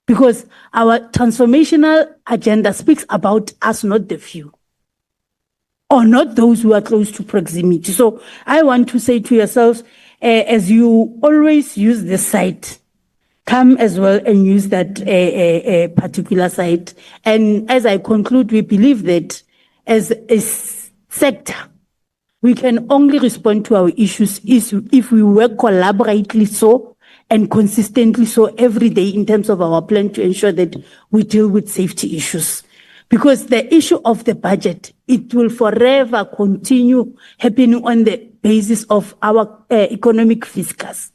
because our transformational agenda speaks about us, not the few, or not those who are close to proximity. So I want to say to yourselves, as you always use this site, come as well and use that particular site. And as I conclude, we believe that as a sector, we can only respond to our issues if we work collaboratively so and consistently so every day in terms of our plan to ensure that we deal with safety issues. Because the issue of the budget, it will forever continue happening on the basis of our economic fiscus.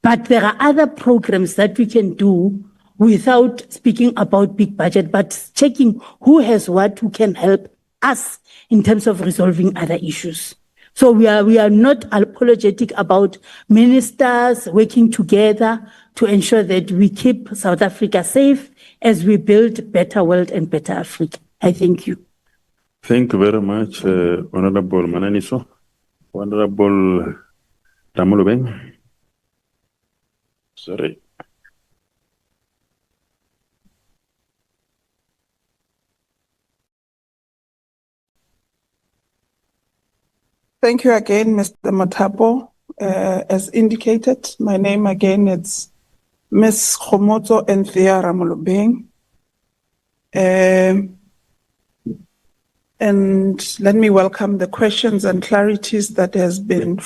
But there are other programs that we can do without speaking about big budget, but checking who has what, who can help us in terms of resolving other issues. So we are not apologetic about ministers working together to ensure that we keep South Africa safe as we build better world and better Africa. I thank you. Thank you very much, Honorable Mananiso. Honorable Ramulubeng. Sorry. Thank you again, Mr. Matapo. As indicated, my name again is Ms. Khomotso Nthea Ramolobeng. And let me welcome the questions and clarities that has been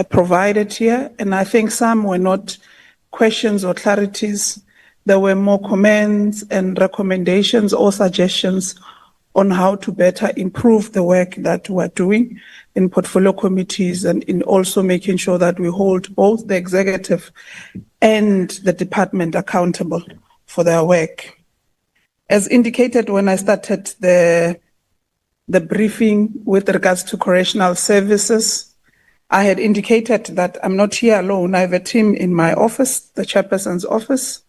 provided here. And I think some were not questions or clarities. There were more comments and recommendations or suggestions on how to better improve the work that we're doing in portfolio committees and in also making sure that we hold both the executive and the department accountable for their work. As indicated when I started the briefing with regards to correctional services, I had indicated that I'm not here alone. I have a team in my office, the chairperson's office,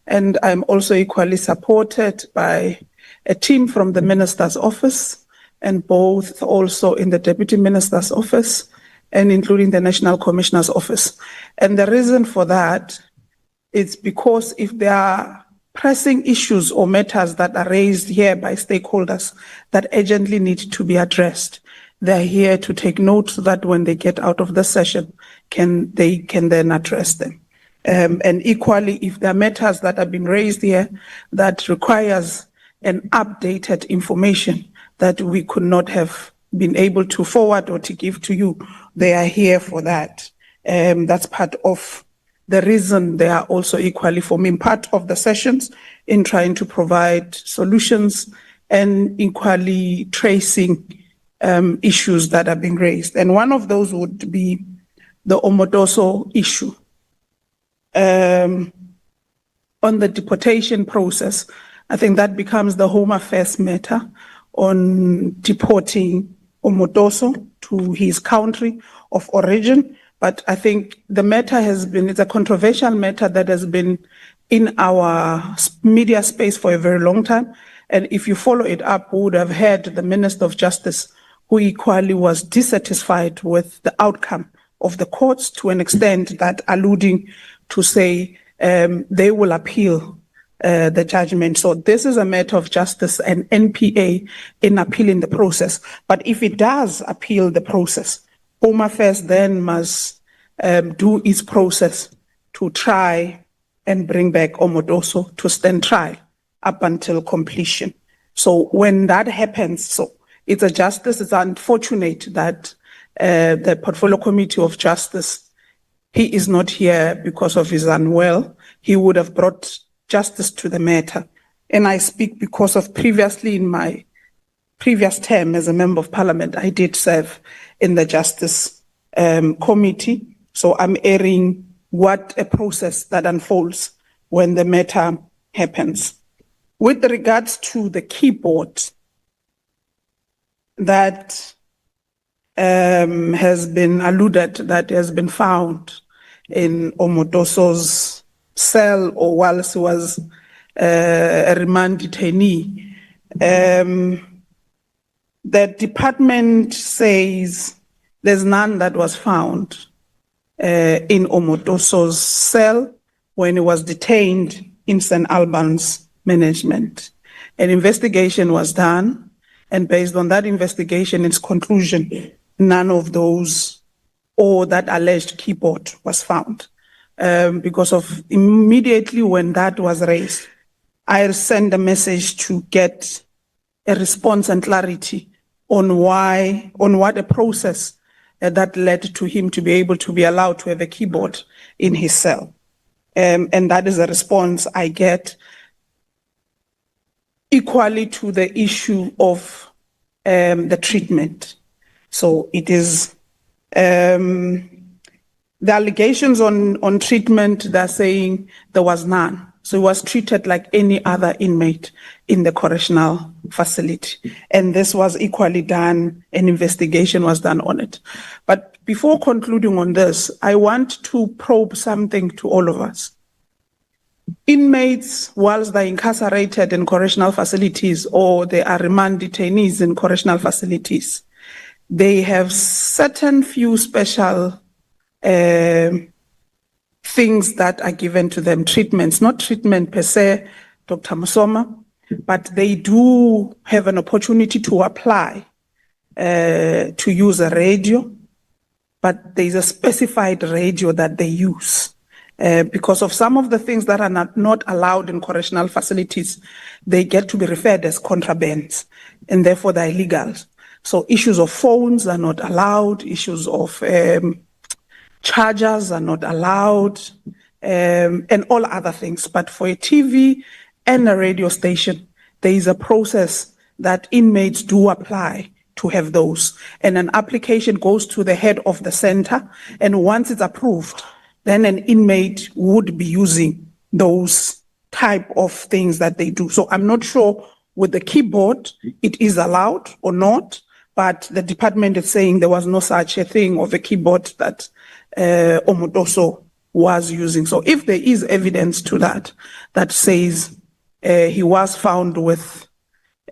and I'm also equally supported by a team from the minister's office and both also in the deputy minister's office and including the national commissioner's office. And the reason for that is because if there are pressing issues or matters that are raised here by stakeholders that urgently need to be addressed, they're here to take note so that when they get out of the session, they can then address them. And equally, if there are matters that have been raised here that requires an updated information that we could not have been able to forward or to give to you, they are here for that. That's part of the reason they are also equally forming part of the sessions in trying to provide solutions and equally tracing issues that are being raised. And one of those would be the Omodoso issue. On the deportation process, I think that becomes the Home Affairs matter on deporting Omodoso to his country of origin. But I think the matter it's a controversial matter that has been in our media space for a very long time. And if you follow it up, we would have heard the Minister of Justice, who equally was dissatisfied with the outcome of the courts to an extent that alluding to say they will appeal the judgment. So this is a matter of justice and NPA in appealing the process. But if it does appeal the process, Home Affairs then must do its process to try and bring back Omodoso to stand trial up until completion. So when that happens, so it's a justice. It's unfortunate that the Portfolio Committee of Justice, he is not here because of his unwell. He would have brought justice to the matter. And I speak because of previously in my previous term as a member of parliament, I did serve in the Justice Committee. So I'm airing what a process that unfolds when the matter happens. With regards to the keyboard that has been alluded, that has been found in Omotoso's cell or whilst he was a remand detainee, the department says there's none that was found in Omotoso's cell when he was detained in St. Albans management. An investigation was done, and based on that investigation, its conclusion, none of those or that alleged keyboard was found. Because of immediately when that was raised, I sent a message to get a response and clarity on what a process that led to him to be able to be allowed to have a keyboard in his cell. And that is a response I get. Equally to the issue of the treatment. So it is the allegations on treatment, they're saying there was none. So he was treated like any other inmate in the correctional facility. And this was equally done, an investigation was done on it. But before concluding on this, I want to probe something to all of us. Inmates, whilst they're incarcerated in correctional facilities or they are remand detainees in correctional facilities, they have certain few special things that are given to them, treatments, not treatment per se, Dr. Musoma, but they do have an opportunity to apply to use a radio, but there's a specified radio that they use. Because of some of the things that are not allowed in correctional facilities, they get to be referred as contrabands, and therefore they're illegal. So issues of phones are not allowed, issues of chargers are not allowed, and all other things. But for a TV and a radio station, there is a process that inmates do apply to have those. And an application goes to the head of the center, and once it's approved, then an inmate would be using those type of things that they do. So I'm not sure with the keyboard, it is allowed or not, but the department is saying there was no such a thing of a keyboard that Omotoso was using. So if there is evidence to that says he was found with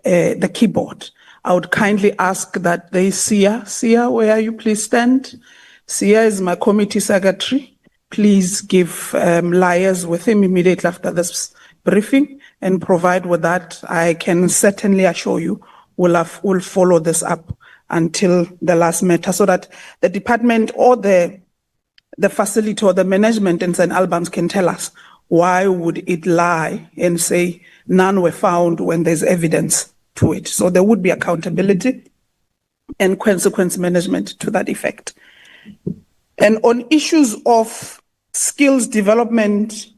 the keyboard, I would kindly ask that they Sia, where are you? Please stand. Sia is my committee secretary. Please give liaise with him immediately after this briefing and provide with that. I can certainly assure you we'll follow this up until the last matter so that the department or the facility or the management in St. Albans can tell us why would it lie and say none were found when there's evidence to it. So there would be accountability and consequence management to that effect. And on issues of skills development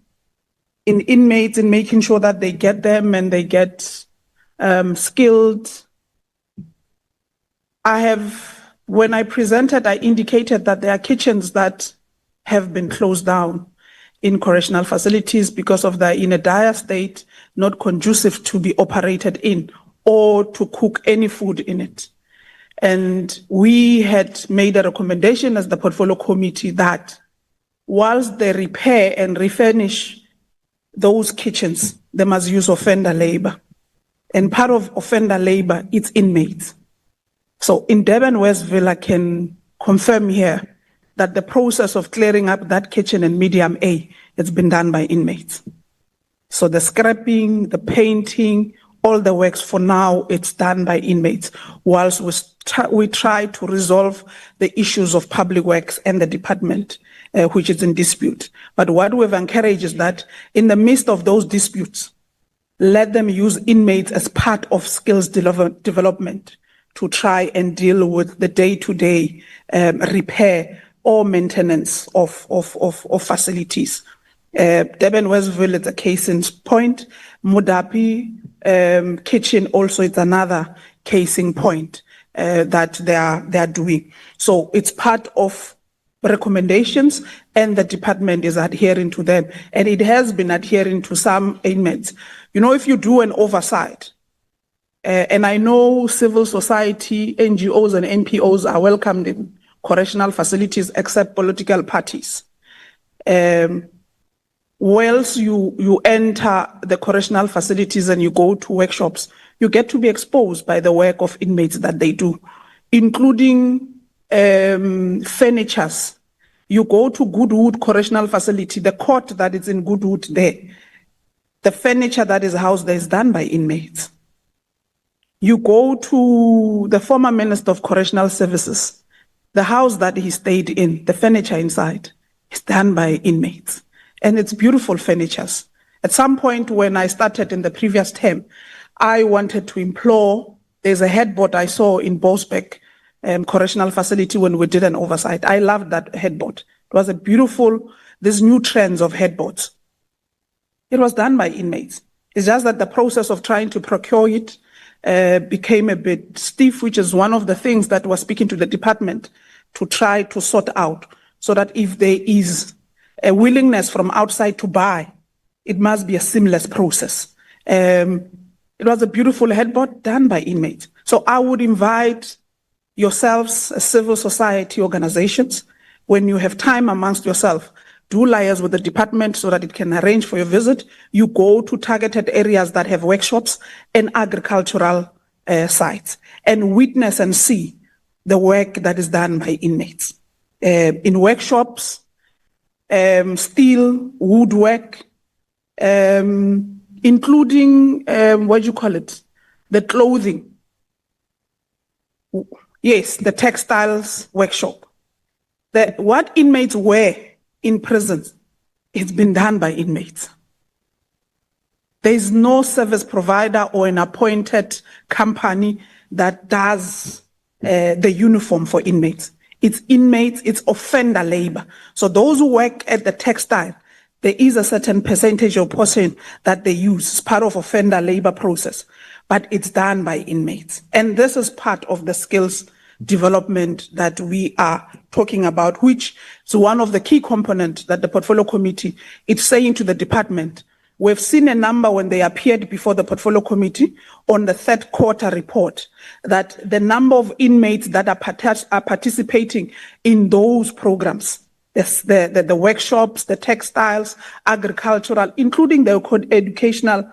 in inmates and making sure that they get them and they get skilled, when I presented, I indicated that there are kitchens that have been closed down in correctional facilities because of in a dire state, not conducive to be operated in or to cook any food in it. And we had made a recommendation as the portfolio committee that whilst they repair and refurnish those kitchens, they must use offender labor. And part of offender labor, it's inmates. So in Durban Westville, I can confirm here that the process of clearing up that kitchen in Medium A has been done by inmates. So the scrapping, the painting, all the works for now, it's done by inmates, whilst we try to resolve the issues of public works and the department, which is in dispute. But what we've encouraged is that in the midst of those disputes, let them use inmates as part of skills development to try and deal with the day-to-day repair or maintenance of facilities. Durban Westville is a case in point. Mudapi kitchen also is another casing point that they are doing. So it's part of recommendations, and the department is adhering to them, and it has been adhering to some inmates. You know, if you do an oversight, and I know civil society, NGOs and NPOs are welcomed in correctional facilities except political parties. Once you enter the correctional facilities and you go to workshops, you get to be exposed by the work of inmates that they do, including furnitures. You go to Goodwood Correctional Facility, the court that is in Goodwood there, the furniture that is housed there is done by inmates. You go to the former Minister of Correctional Services, the house that he stayed in, the furniture inside is done by inmates. And it's beautiful furnitures. At some point when I started in the previous term, I wanted to implore, there's a headboard I saw in Boesbeek Correctional Facility when we did an oversight. I loved that headboard. It was a beautiful, these new trends of headboards. It was done by inmates. It's just that the process of trying to procure it became a bit stiff, which is one of the things that we're speaking to the department to try to sort out, so that if there is a willingness from outside to buy, it must be a seamless process. It was a beautiful headboard done by inmates. So I would invite yourselves, civil society organizations, when you have time amongst yourself, do liaise with the department so that it can arrange for your visit. You go to targeted areas that have workshops and agricultural sites and witness and see the work that is done by inmates. In workshops, steel, woodwork, including, the clothing. Yes, the textiles workshop. What inmates wear in prisons, it's been done by inmates. There is no service provider or an appointed company that does the uniform for inmates. It's inmates, it's offender labor. So those who work at the textile, there is a certain percentage or portion that they use as part of offender labor process, but it's done by inmates. And this is part of the skills development that we are talking about, which is one of the key components that the portfolio committee is saying to the department. We've seen a number when they appeared before the portfolio committee on the third quarter report, that the number of inmates that are participating in those programs, the workshops, the textiles, agricultural, including the educational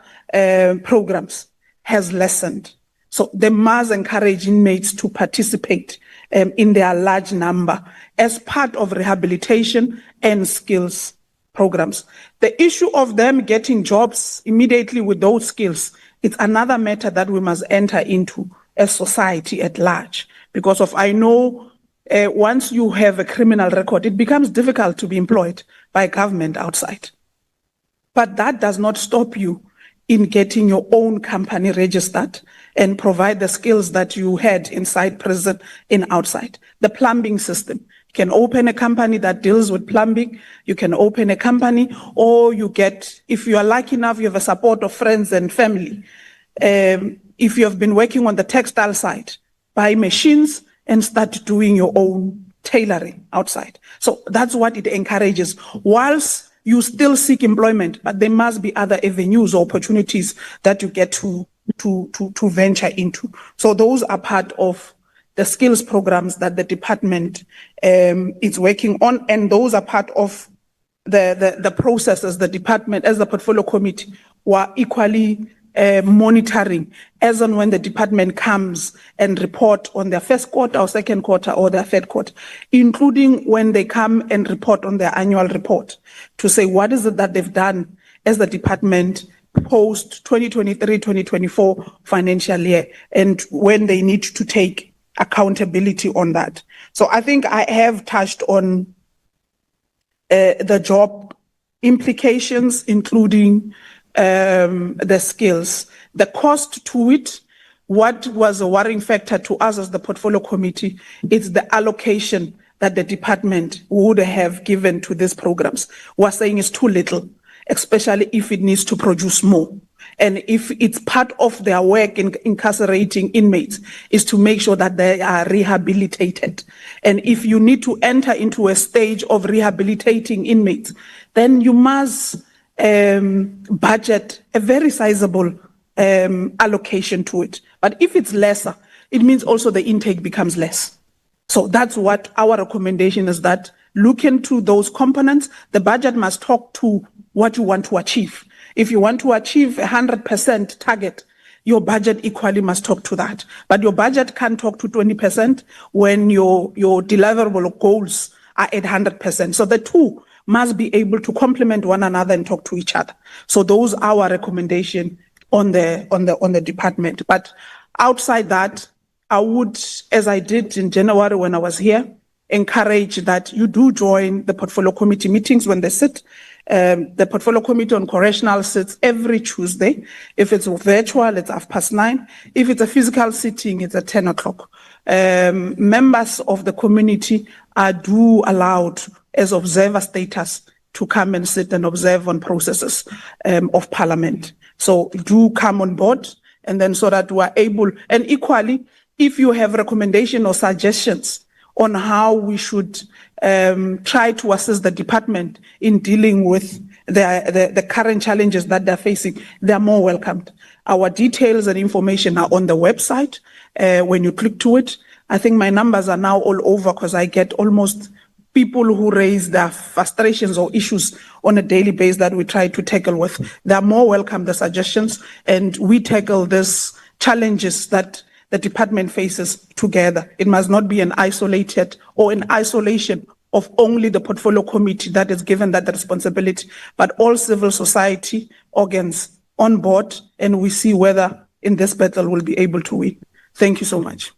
programs, has lessened. So they must encourage inmates to participate in their large number as part of rehabilitation and skills programs. The issue of them getting jobs immediately with those skills, it's another matter that we must enter into as society at large. Because I know once you have a criminal record, it becomes difficult to be employed by government outside. But that does not stop you in getting your own company registered and provide the skills that you had inside prison and outside. The plumbing system. You can open a company that deals with plumbing. You can open a company, or you get, if you are lucky enough, you have a support of friends and family. If you have been working on the textile side, buy machines and start doing your own tailoring outside. So that's what it encourages. Whilst you still seek employment, but there must be other avenues or opportunities that you get to venture into. So those are part of the skills programs that the department is working on, and those are part of the processes the department, as the portfolio committee, were equally monitoring as and when the department comes and report on their first quarter or second quarter or their third quarter, including when they come and report on their annual report to say what is it that they've done as the department post 2023-2024 financial year, and when they need to take accountability on that. So I think I have touched on the job implications, including the skills, the cost to it. What was a worrying factor to us as the portfolio committee is the allocation that the department would have given to these programs. We're saying it's too little, especially if it needs to produce more. And if it's part of their work in incarcerating inmates is to make sure that they are rehabilitated. And if you need to enter into a stage of rehabilitating inmates, then you must budget a very sizable allocation to it. But if it's lesser, it means also the intake becomes less. So that's what our recommendation is, that look into those components. The budget must talk to what you want to achieve. If you want to achieve 100% target, your budget equally must talk to that. But your budget can't talk to 20% when your deliverable goals are at 100%. So the two must be able to complement one another and talk to each other. So those are our recommendation on the department. But outside that, I would, as I did in January when I was here, encourage that you do join the portfolio committee meetings when they sit. The portfolio committee on correctional sits every Tuesday. If it's virtual, it's 9:30. If it's a physical sitting, it's at 10 o'clock. Members of the community are allowed as observer status to come and sit and observe on processes of parliament. So do come on board, and then so that we are able, and equally, if you have recommendations or suggestions on how we should try to assist the department in dealing with the current challenges that they're facing, they're more welcomed. Our details and information are on the website. When you click to it, I think my numbers are now all over because I get almost people who raise their frustrations or issues on a daily basis that we try to tackle with. They're more welcome, the suggestions, and we tackle these challenges that the department faces together. It must not be an isolated or an isolation of only the portfolio committee that is given that responsibility, but all civil society organs on board, and we see whether in this battle we'll be able to win. Thank you so much.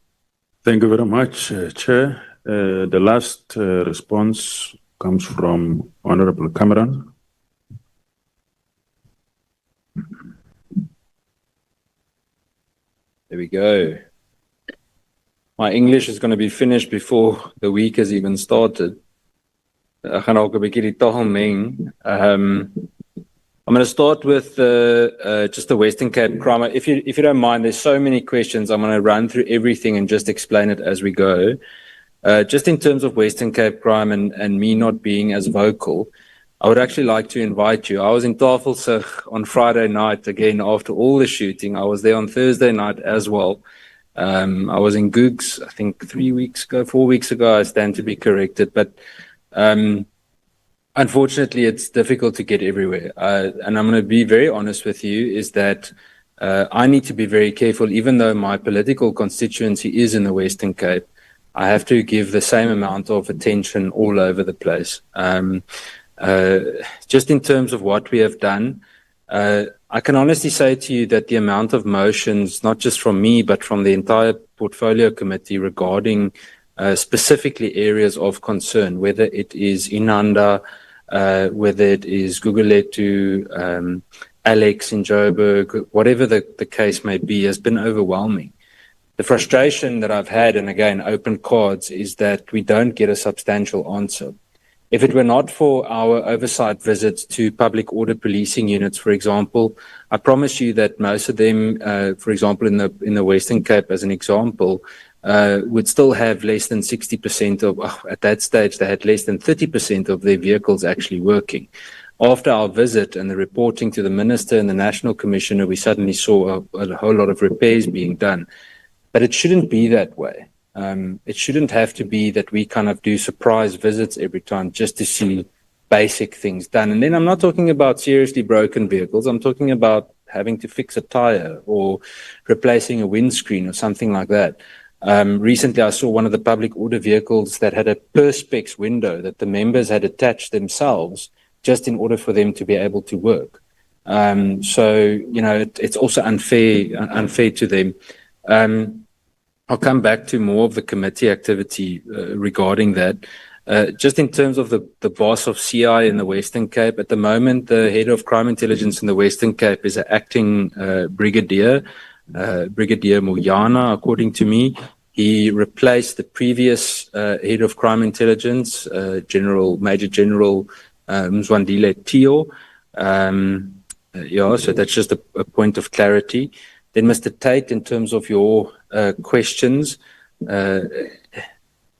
Thank you very much, Chair. The last response comes from Honorable Cameron. There we go. My English is going to be finished before the week has even started. I'm going to start with just the Western Cape crime. If you don't mind, there's so many questions. I'm going to run through everything and just explain it as we go. Just in terms of Western Cape crime and me not being as vocal, I would actually like to invite you. I was in Tafelsig on Friday night, again, after all the shooting. I was there on Thursday night as well. I was in Googs, I think 4 weeks ago, I stand to be corrected. But unfortunately, it's difficult to get everywhere. And I'm going to be very honest with you, is that I need to be very careful, even though my political constituency is in the Western Cape. I have to give the same amount of attention all over the place. Just in terms of what we have done, I can honestly say to you that the amount of motions, not just from me, but from the entire portfolio committee regarding specifically areas of concern, whether it is Inanda, whether it is Guguletu, Alex in Joburg, whatever the case may be, has been overwhelming. The frustration that I've had, and again, open cards, is that we don't get a substantial answer. If it were not for our oversight visits to public order policing units, for example, I promise you that most of them, for example, in the Western Cape, as an example, would still have less than 60% of, at that stage, they had less than 30% of their vehicles actually working. After our visit and the reporting to the Minister and the National Commissioner, we suddenly saw a whole lot of repairs being done. But it shouldn't be that way. It shouldn't have to be that we kind of do surprise visits every time just to see basic things done. And then I'm not talking about seriously broken vehicles. I'm talking about having to fix a tire or replacing a windscreen or something like that. Recently, I saw one of the public order vehicles that had a perspex window that the members had attached themselves just in order for them to be able to work. So, you know, it's also unfair to them. I'll come back to more of the committee activity regarding that. Just in terms of the boss of CI in the Western Cape, at the moment, the head of crime intelligence in the Western Cape is an acting brigadier, Brigadier Moyana, according to me. He replaced the previous head of crime intelligence, Major General Mzwandile Tio. Yeah, so that's just a point of clarity. Then, Mr. Tate, in terms of your questions,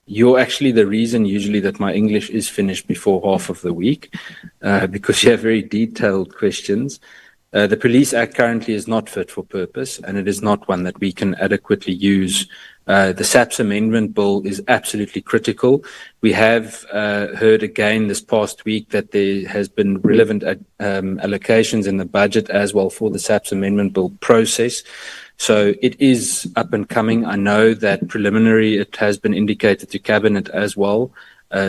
you're actually the reason usually that my English is finished before half of the week, because you have very detailed questions. The Police Act currently is not fit for purpose, and it is not one that we can adequately use. The SAPS amendment bill is absolutely critical. We have heard again this past week that there has been relevant allocations in the budget as well for the SAPS amendment bill process. So it is up and coming. I know that preliminary, it has been indicated to Cabinet as well.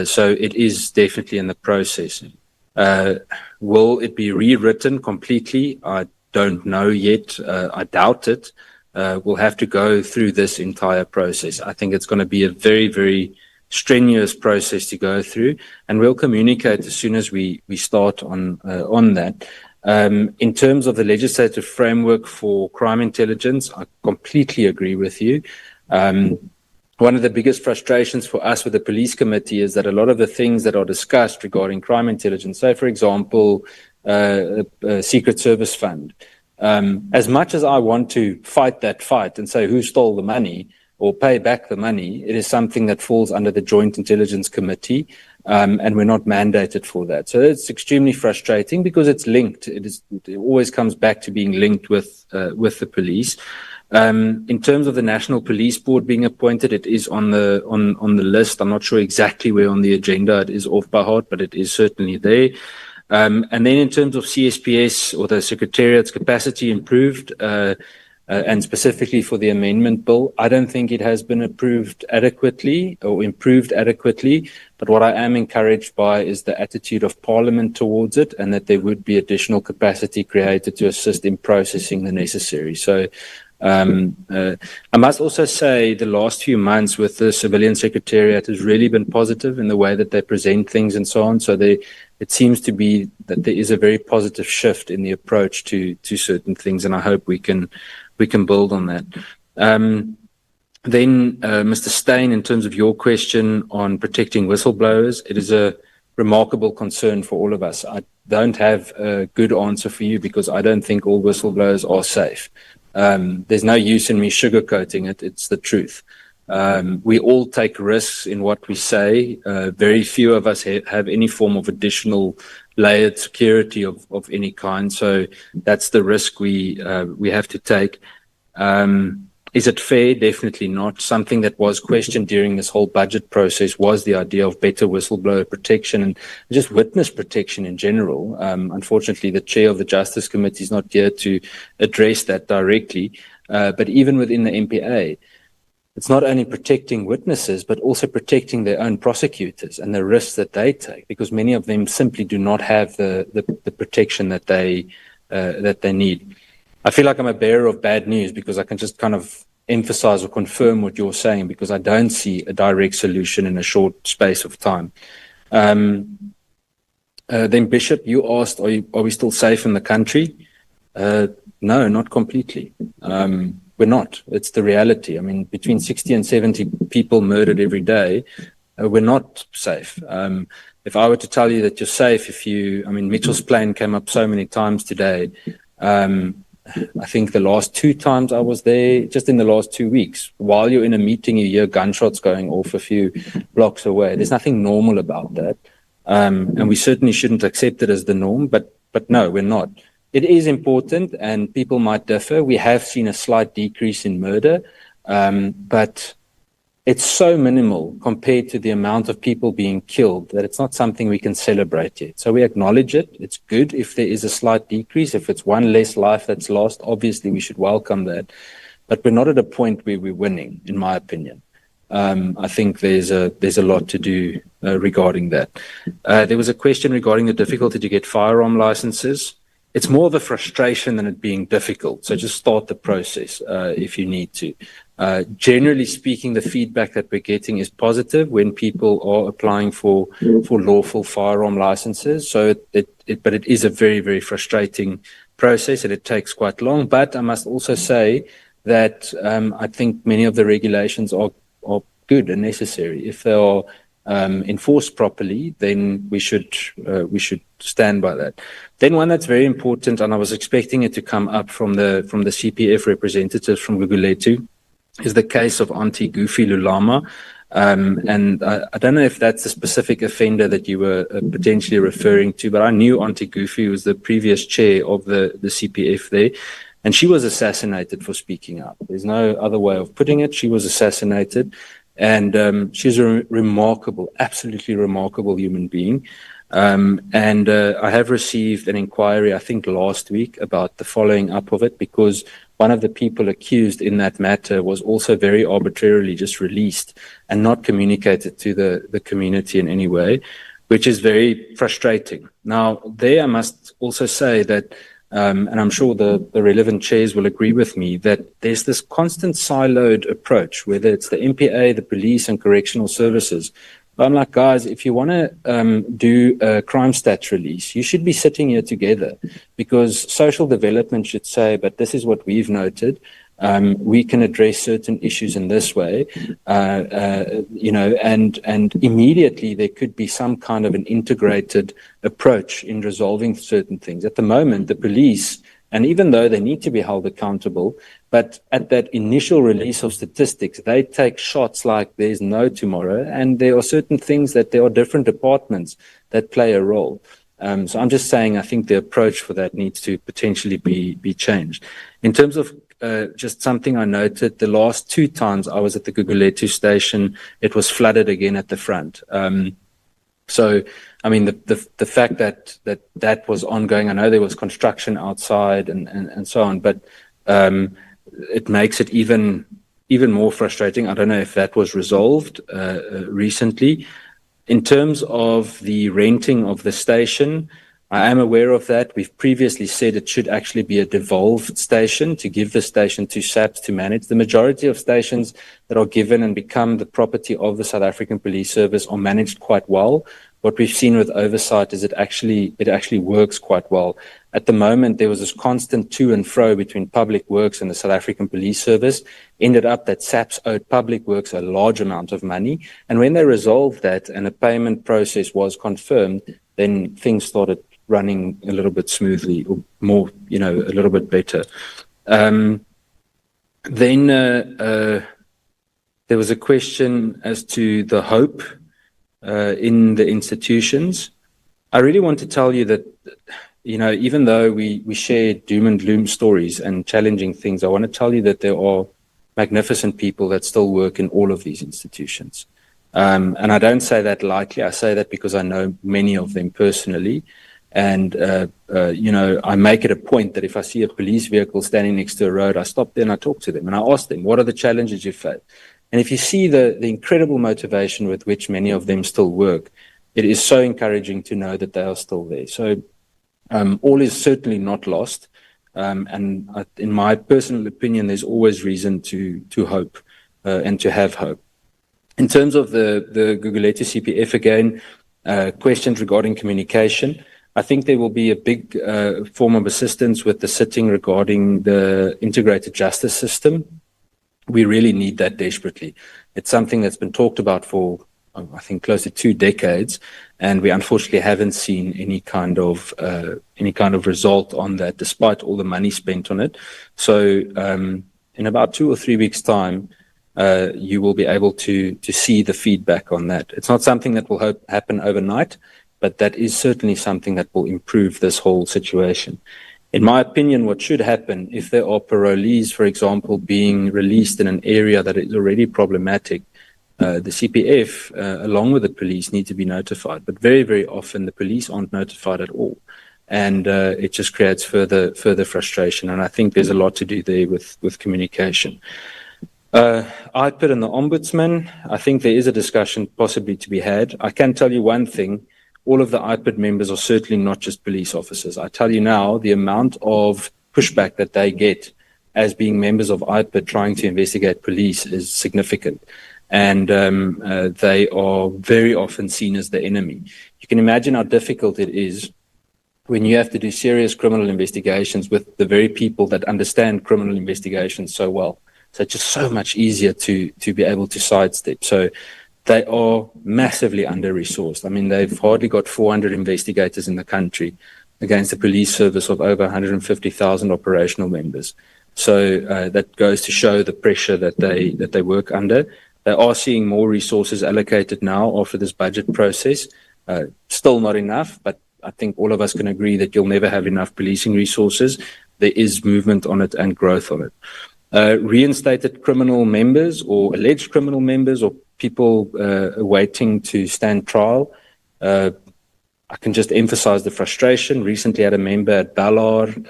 So it is definitely in the process. Will it be rewritten completely? I don't know yet. I doubt it. We'll have to go through this entire process. I think it's going to be a very, very strenuous process to go through, and we'll communicate as soon as we start on that. In terms of the legislative framework for crime intelligence, I completely agree with you. One of the biggest frustrations for us with the police committee is that a lot of the things that are discussed regarding crime intelligence, say, for example, Secret Service Fund, as much as I want to fight that fight and say who stole the money or pay back the money, it is something that falls under the Joint Intelligence Committee, and we're not mandated for that. So it's extremely frustrating because it's linked. It always comes back to being linked with the police. In terms of the National Police Board being appointed, it is on the list. I'm not sure exactly where on the agenda it is off by heart, but it is certainly there. And then in terms of CSPS or the Secretariat's capacity improved, and specifically for the amendment bill, I don't think it has been approved adequately or improved adequately. But what I am encouraged by is the attitude of Parliament towards it, and that there would be additional capacity created to assist in processing the necessary. So I must also say the last few months with the Civilian Secretariat has really been positive in the way that they present things and so on. So it seems to be that there is a very positive shift in the approach to certain things, and I hope we can build on that. Then, Mr. Steyn, in terms of your question on protecting whistleblowers, it is a remarkable concern for all of us. I don't have a good answer for you because I don't think all whistleblowers are safe. There's no use in me sugarcoating it. It's the truth. We all take risks in what we say. Very few of us have any form of additional layered security of any kind. So that's the risk we have to take. Is it fair? Definitely not. Something that was questioned during this whole budget process was the idea of better whistleblower protection and just witness protection in general. Unfortunately, the chair of the Justice Committee is not here to address that directly. But even within the MPA, it's not only protecting witnesses, but also protecting their own prosecutors and the risks that they take, because many of them simply do not have the protection that they need. I feel like I'm a bearer of bad news because I can just kind of emphasize or confirm what you're saying, because I don't see a direct solution in a short space of time. Then Bishop, you asked, are we still safe in the country? No, not completely. We're not. It's the reality. I mean, between 60 and 70 people murdered every day. We're not safe. If I were to tell you that you're safe, Mitchell's plane came up so many times today. I think the last 2 times I was there, just in the last 2 weeks, while you're in a meeting, you hear gunshots going off a few blocks away. There's nothing normal about that. And we certainly shouldn't accept it as the norm, but no, we're not. It is important, and people might differ. We have seen a slight decrease in murder, but it's so minimal compared to the amount of people being killed that it's not something we can celebrate yet. So we acknowledge it. It's good if there is a slight decrease. If it's one less life that's lost, obviously we should welcome that. But we're not at a point where we're winning, in my opinion. I think there's a lot to do regarding that. There was a question regarding the difficulty to get firearm licenses. It's more of a frustration than it being difficult. So just start the process if you need to. Generally speaking, the feedback that we're getting is positive when people are applying for lawful firearm licenses. So but it is a very, very frustrating process, and it takes quite long. But I must also say that I think many of the regulations are good and necessary. If they are enforced properly, then we should stand by that. Then one that's very important, and I was expecting it to come up from the CPF representatives from Gugulethu, is the case of Auntie Goofy Lulama. And I don't know if that's a specific offender that you were potentially referring to, but I knew Auntie Goofy was the previous chair of the CPF there, and she was assassinated for speaking out. There's no other way of putting it. She was assassinated, and she's a remarkable, absolutely remarkable human being. And I have received an inquiry, I think last week, about the following up of it, because one of the people accused in that matter was also very arbitrarily just released and not communicated to the community in any way, which is very frustrating. Now, there I must also say that, and I'm sure the relevant chairs will agree with me, that there's this constant siloed approach, whether it's the MPA, the police and correctional services. But I'm like, guys, if you want to do a crime stats release, you should be sitting here together, because social development should say, but this is what we've noted. We can address certain issues in this way, and immediately there could be some kind of an integrated approach in resolving certain things. At the moment, the police, and even though they need to be held accountable, but at that initial release of statistics, they take shots like there's no tomorrow, and there are certain things that there are different departments that play a role. So I'm just saying, I think the approach for that needs to potentially be changed. In terms of just something I noted, the last 2 times I was at the Gugulethu station, it was flooded again at the front. So, I mean, the fact that was ongoing, I know there was construction outside and so on, but it makes it even more frustrating. I don't know if that was resolved recently. In terms of the renting of the station, I am aware of that. We've previously said it should actually be a devolved station, to give the station to SAPS to manage. The majority of stations that are given and become the property of the South African Police Service are managed quite well. What we've seen with oversight is it actually works quite well. At the moment, there was this constant to and fro between Public Works and the South African Police Service. Ended up that SAPS owed Public Works a large amount of money. And when they resolved that and a payment process was confirmed, then things started running a little bit smoothly, or more, a little bit better. Then there was a question as to the hope in the institutions. I really want to tell you that, even though we share doom and gloom stories and challenging things, I want to tell you that there are magnificent people that still work in all of these institutions. And I don't say that lightly. I say that because I know many of them personally. And, I make it a point that if I see a police vehicle standing next to a road, I stop there and I talk to them and I ask them, what are the challenges you face? And if you see the incredible motivation with which many of them still work, it is so encouraging to know that they are still there. So all is certainly not lost. And in my personal opinion, there's always reason to hope and to have hope. In terms of the Gugulethu CPF again, questions regarding communication, I think there will be a big form of assistance with the sitting regarding the integrated justice system. We really need that desperately. It's something that's been talked about for, I think, close to 2 decades, and we unfortunately haven't seen any kind of result on that, despite all the money spent on it. So, in about 2 or 3 weeks' time, you will be able to see the feedback on that. It's not something that will happen overnight, but that is certainly something that will improve this whole situation. In my opinion, what should happen, if there are parolees, for example, being released in an area that is already problematic, the CPF, along with the police, need to be notified. But very, very often, the police aren't notified at all. And it just creates further frustration. And I think there's a lot to do there with communication. IPID and the Ombudsman, I think there is a discussion possibly to be had. I can tell you one thing. All of the IPID members are certainly not just police officers. I tell you now, the amount of pushback that they get as being members of IPID trying to investigate police is significant. And they are very often seen as the enemy. You can imagine how difficult it is when you have to do serious criminal investigations with the very people that understand criminal investigations so well. So it's just so much easier to be able to sidestep. So they are massively under-resourced. I mean, they've hardly got 400 investigators in the country against a police service of over 150,000 operational members. So that goes to show the pressure that they work under. They are seeing more resources allocated now after this budget process. Still not enough, but I think all of us can agree that you'll never have enough policing resources. There is movement on it and growth on it. Reinstated criminal members or alleged criminal members or people waiting to stand trial. I can just emphasize the frustration. Recently had a member at Ballard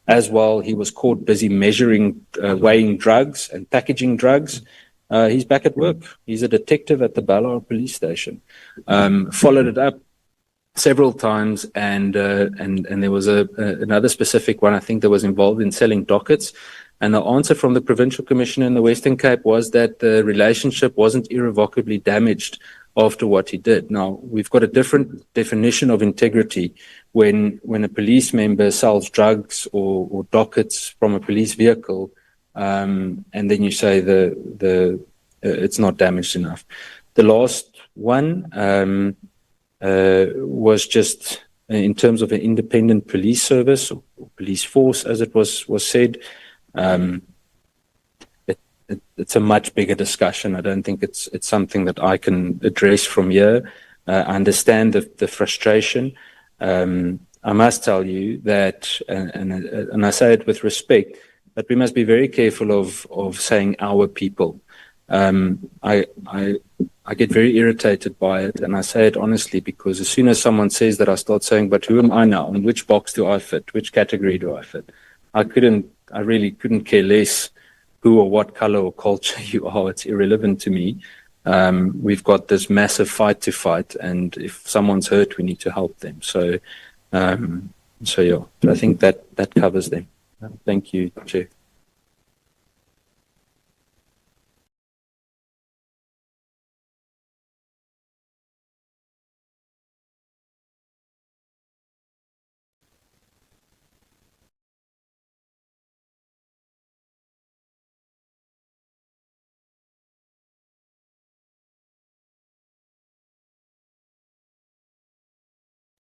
as well. He was caught busy measuring, weighing drugs and packaging drugs. He's back at work. He's a detective at the Ballard police station. Followed it up several times, and there was another specific one, I think, that was involved in selling dockets. And the answer from the Provincial Commissioner in the Western Cape was that the relationship wasn't irrevocably damaged after what he did. Now, we've got a different definition of integrity when a police member sells drugs or dockets from a police vehicle, and then you say it's not damaged enough. The last one was just in terms of an independent police service or police force, as it was said. It's a much bigger discussion. I don't think it's something that I can address from here. I understand the frustration. I must tell you that, and I say it with respect, that we must be very careful of saying our people. I get very irritated by it, and I say it honestly, because as soon as someone says that, I start saying, but who am I now? In which box do I fit? Which category do I fit? I really couldn't care less who or what color or culture you are. It's irrelevant to me. We've got this massive fight to fight, and if someone's hurt, we need to help them. So yeah, I think that covers them. Thank you, Chair.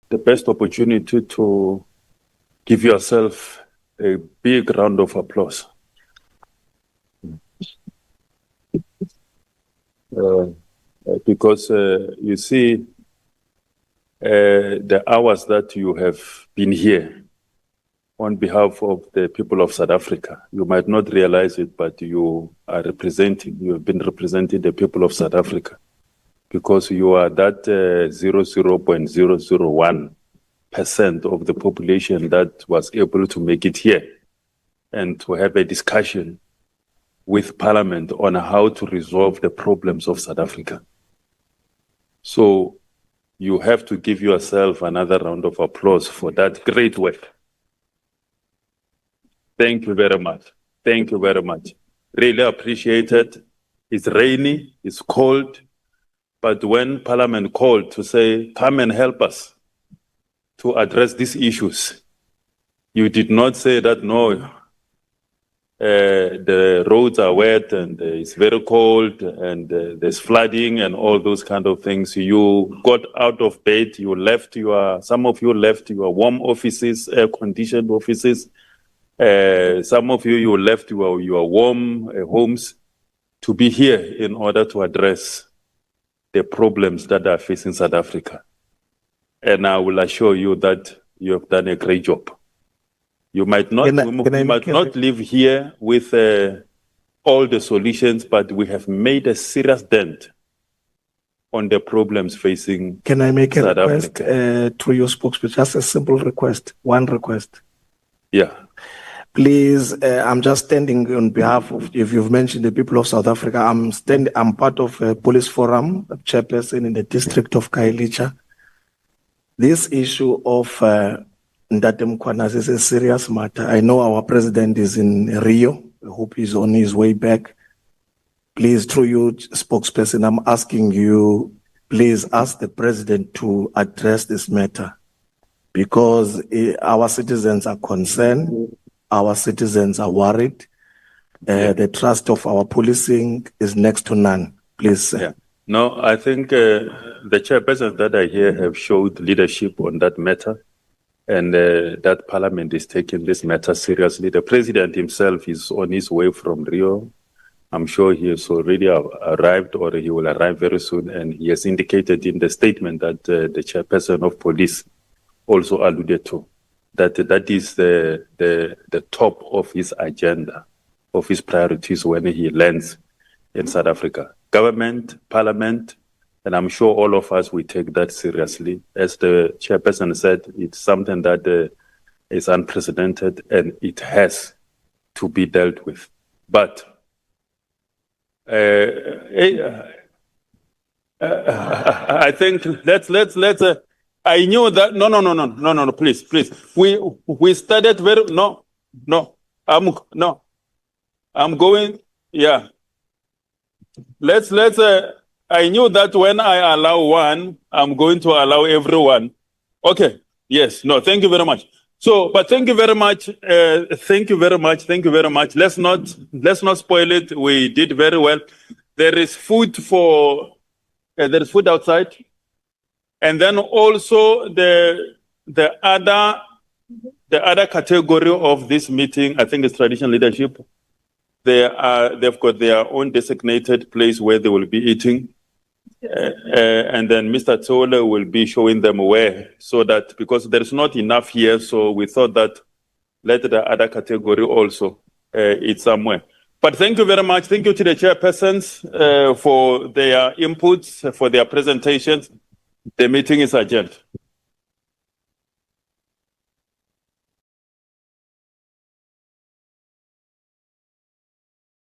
The best opportunity to give yourself a big round of applause. Because you see, the hours that you have been here on behalf of the people of South Africa, you might not realize it, but you have been representing the people of South Africa, because you are that 0.001% of the population that was able to make it here and to have a discussion with Parliament on how to resolve the problems of South Africa. So you have to give yourself another round of applause for that great work. Thank you very much. Thank you very much. Really appreciate it. It's rainy, it's cold, but when Parliament called to say, come and help us to address these issues, you did not say that, no, the roads are wet and it's very cold and there's flooding and all those kind of things. You got out of bed, some of you left your warm offices, air-conditioned offices. Some of you left your warm homes to be here in order to address the problems that are facing South Africa. And I will assure you that you have done a great job. You might not, not live here with all the solutions, but we have made a serious dent on the problems facing Can I make a South request Africa. through your spokesperson? Just a simple request, one request. Yeah. Please, I'm just standing on behalf of, if you've mentioned the people of South Africa, I'm part of a police forum, a chairperson in the district of Kailicha. This issue of Ndate Mkhwanazi is a serious matter. I know our president is in Rio. I hope he's on his way back. Please, through you, spokesperson, I'm asking you, please ask the president to address this matter, because our citizens are concerned. Our citizens are worried. The trust of our policing is next to none. Please, sir. No, I think the chairpersons that are here have showed leadership on that matter, and that Parliament is taking this matter seriously. The President himself is on his way from Rio. I'm sure he has already arrived, or he will arrive very soon, and he has indicated in the statement that the Chairperson of Police also alluded to, that that is the top of his agenda, of his priorities when he lands in South Africa. Government, Parliament, and I'm sure all of us will take that seriously. As the Chairperson said, it's something that is unprecedented and it has to be dealt with. But I think let's I knew that no, please. We started I'm going, yeah. Let's I knew that when I allow one, I'm going to allow everyone. Okay. Yes. No, thank you very much. So, but thank you very much. Thank you very much. Let's not spoil it. We did very well. There is food outside. And then also the other category of this meeting, I think, is traditional leadership. They've got their own designated place where they will be eating. And then Mr. Tole will be showing them where, so that, because there's not enough here, so we thought that let the other category also eat somewhere. But thank you very much. Thank you to the chairpersons for their inputs, for their presentations. The meeting is adjourned.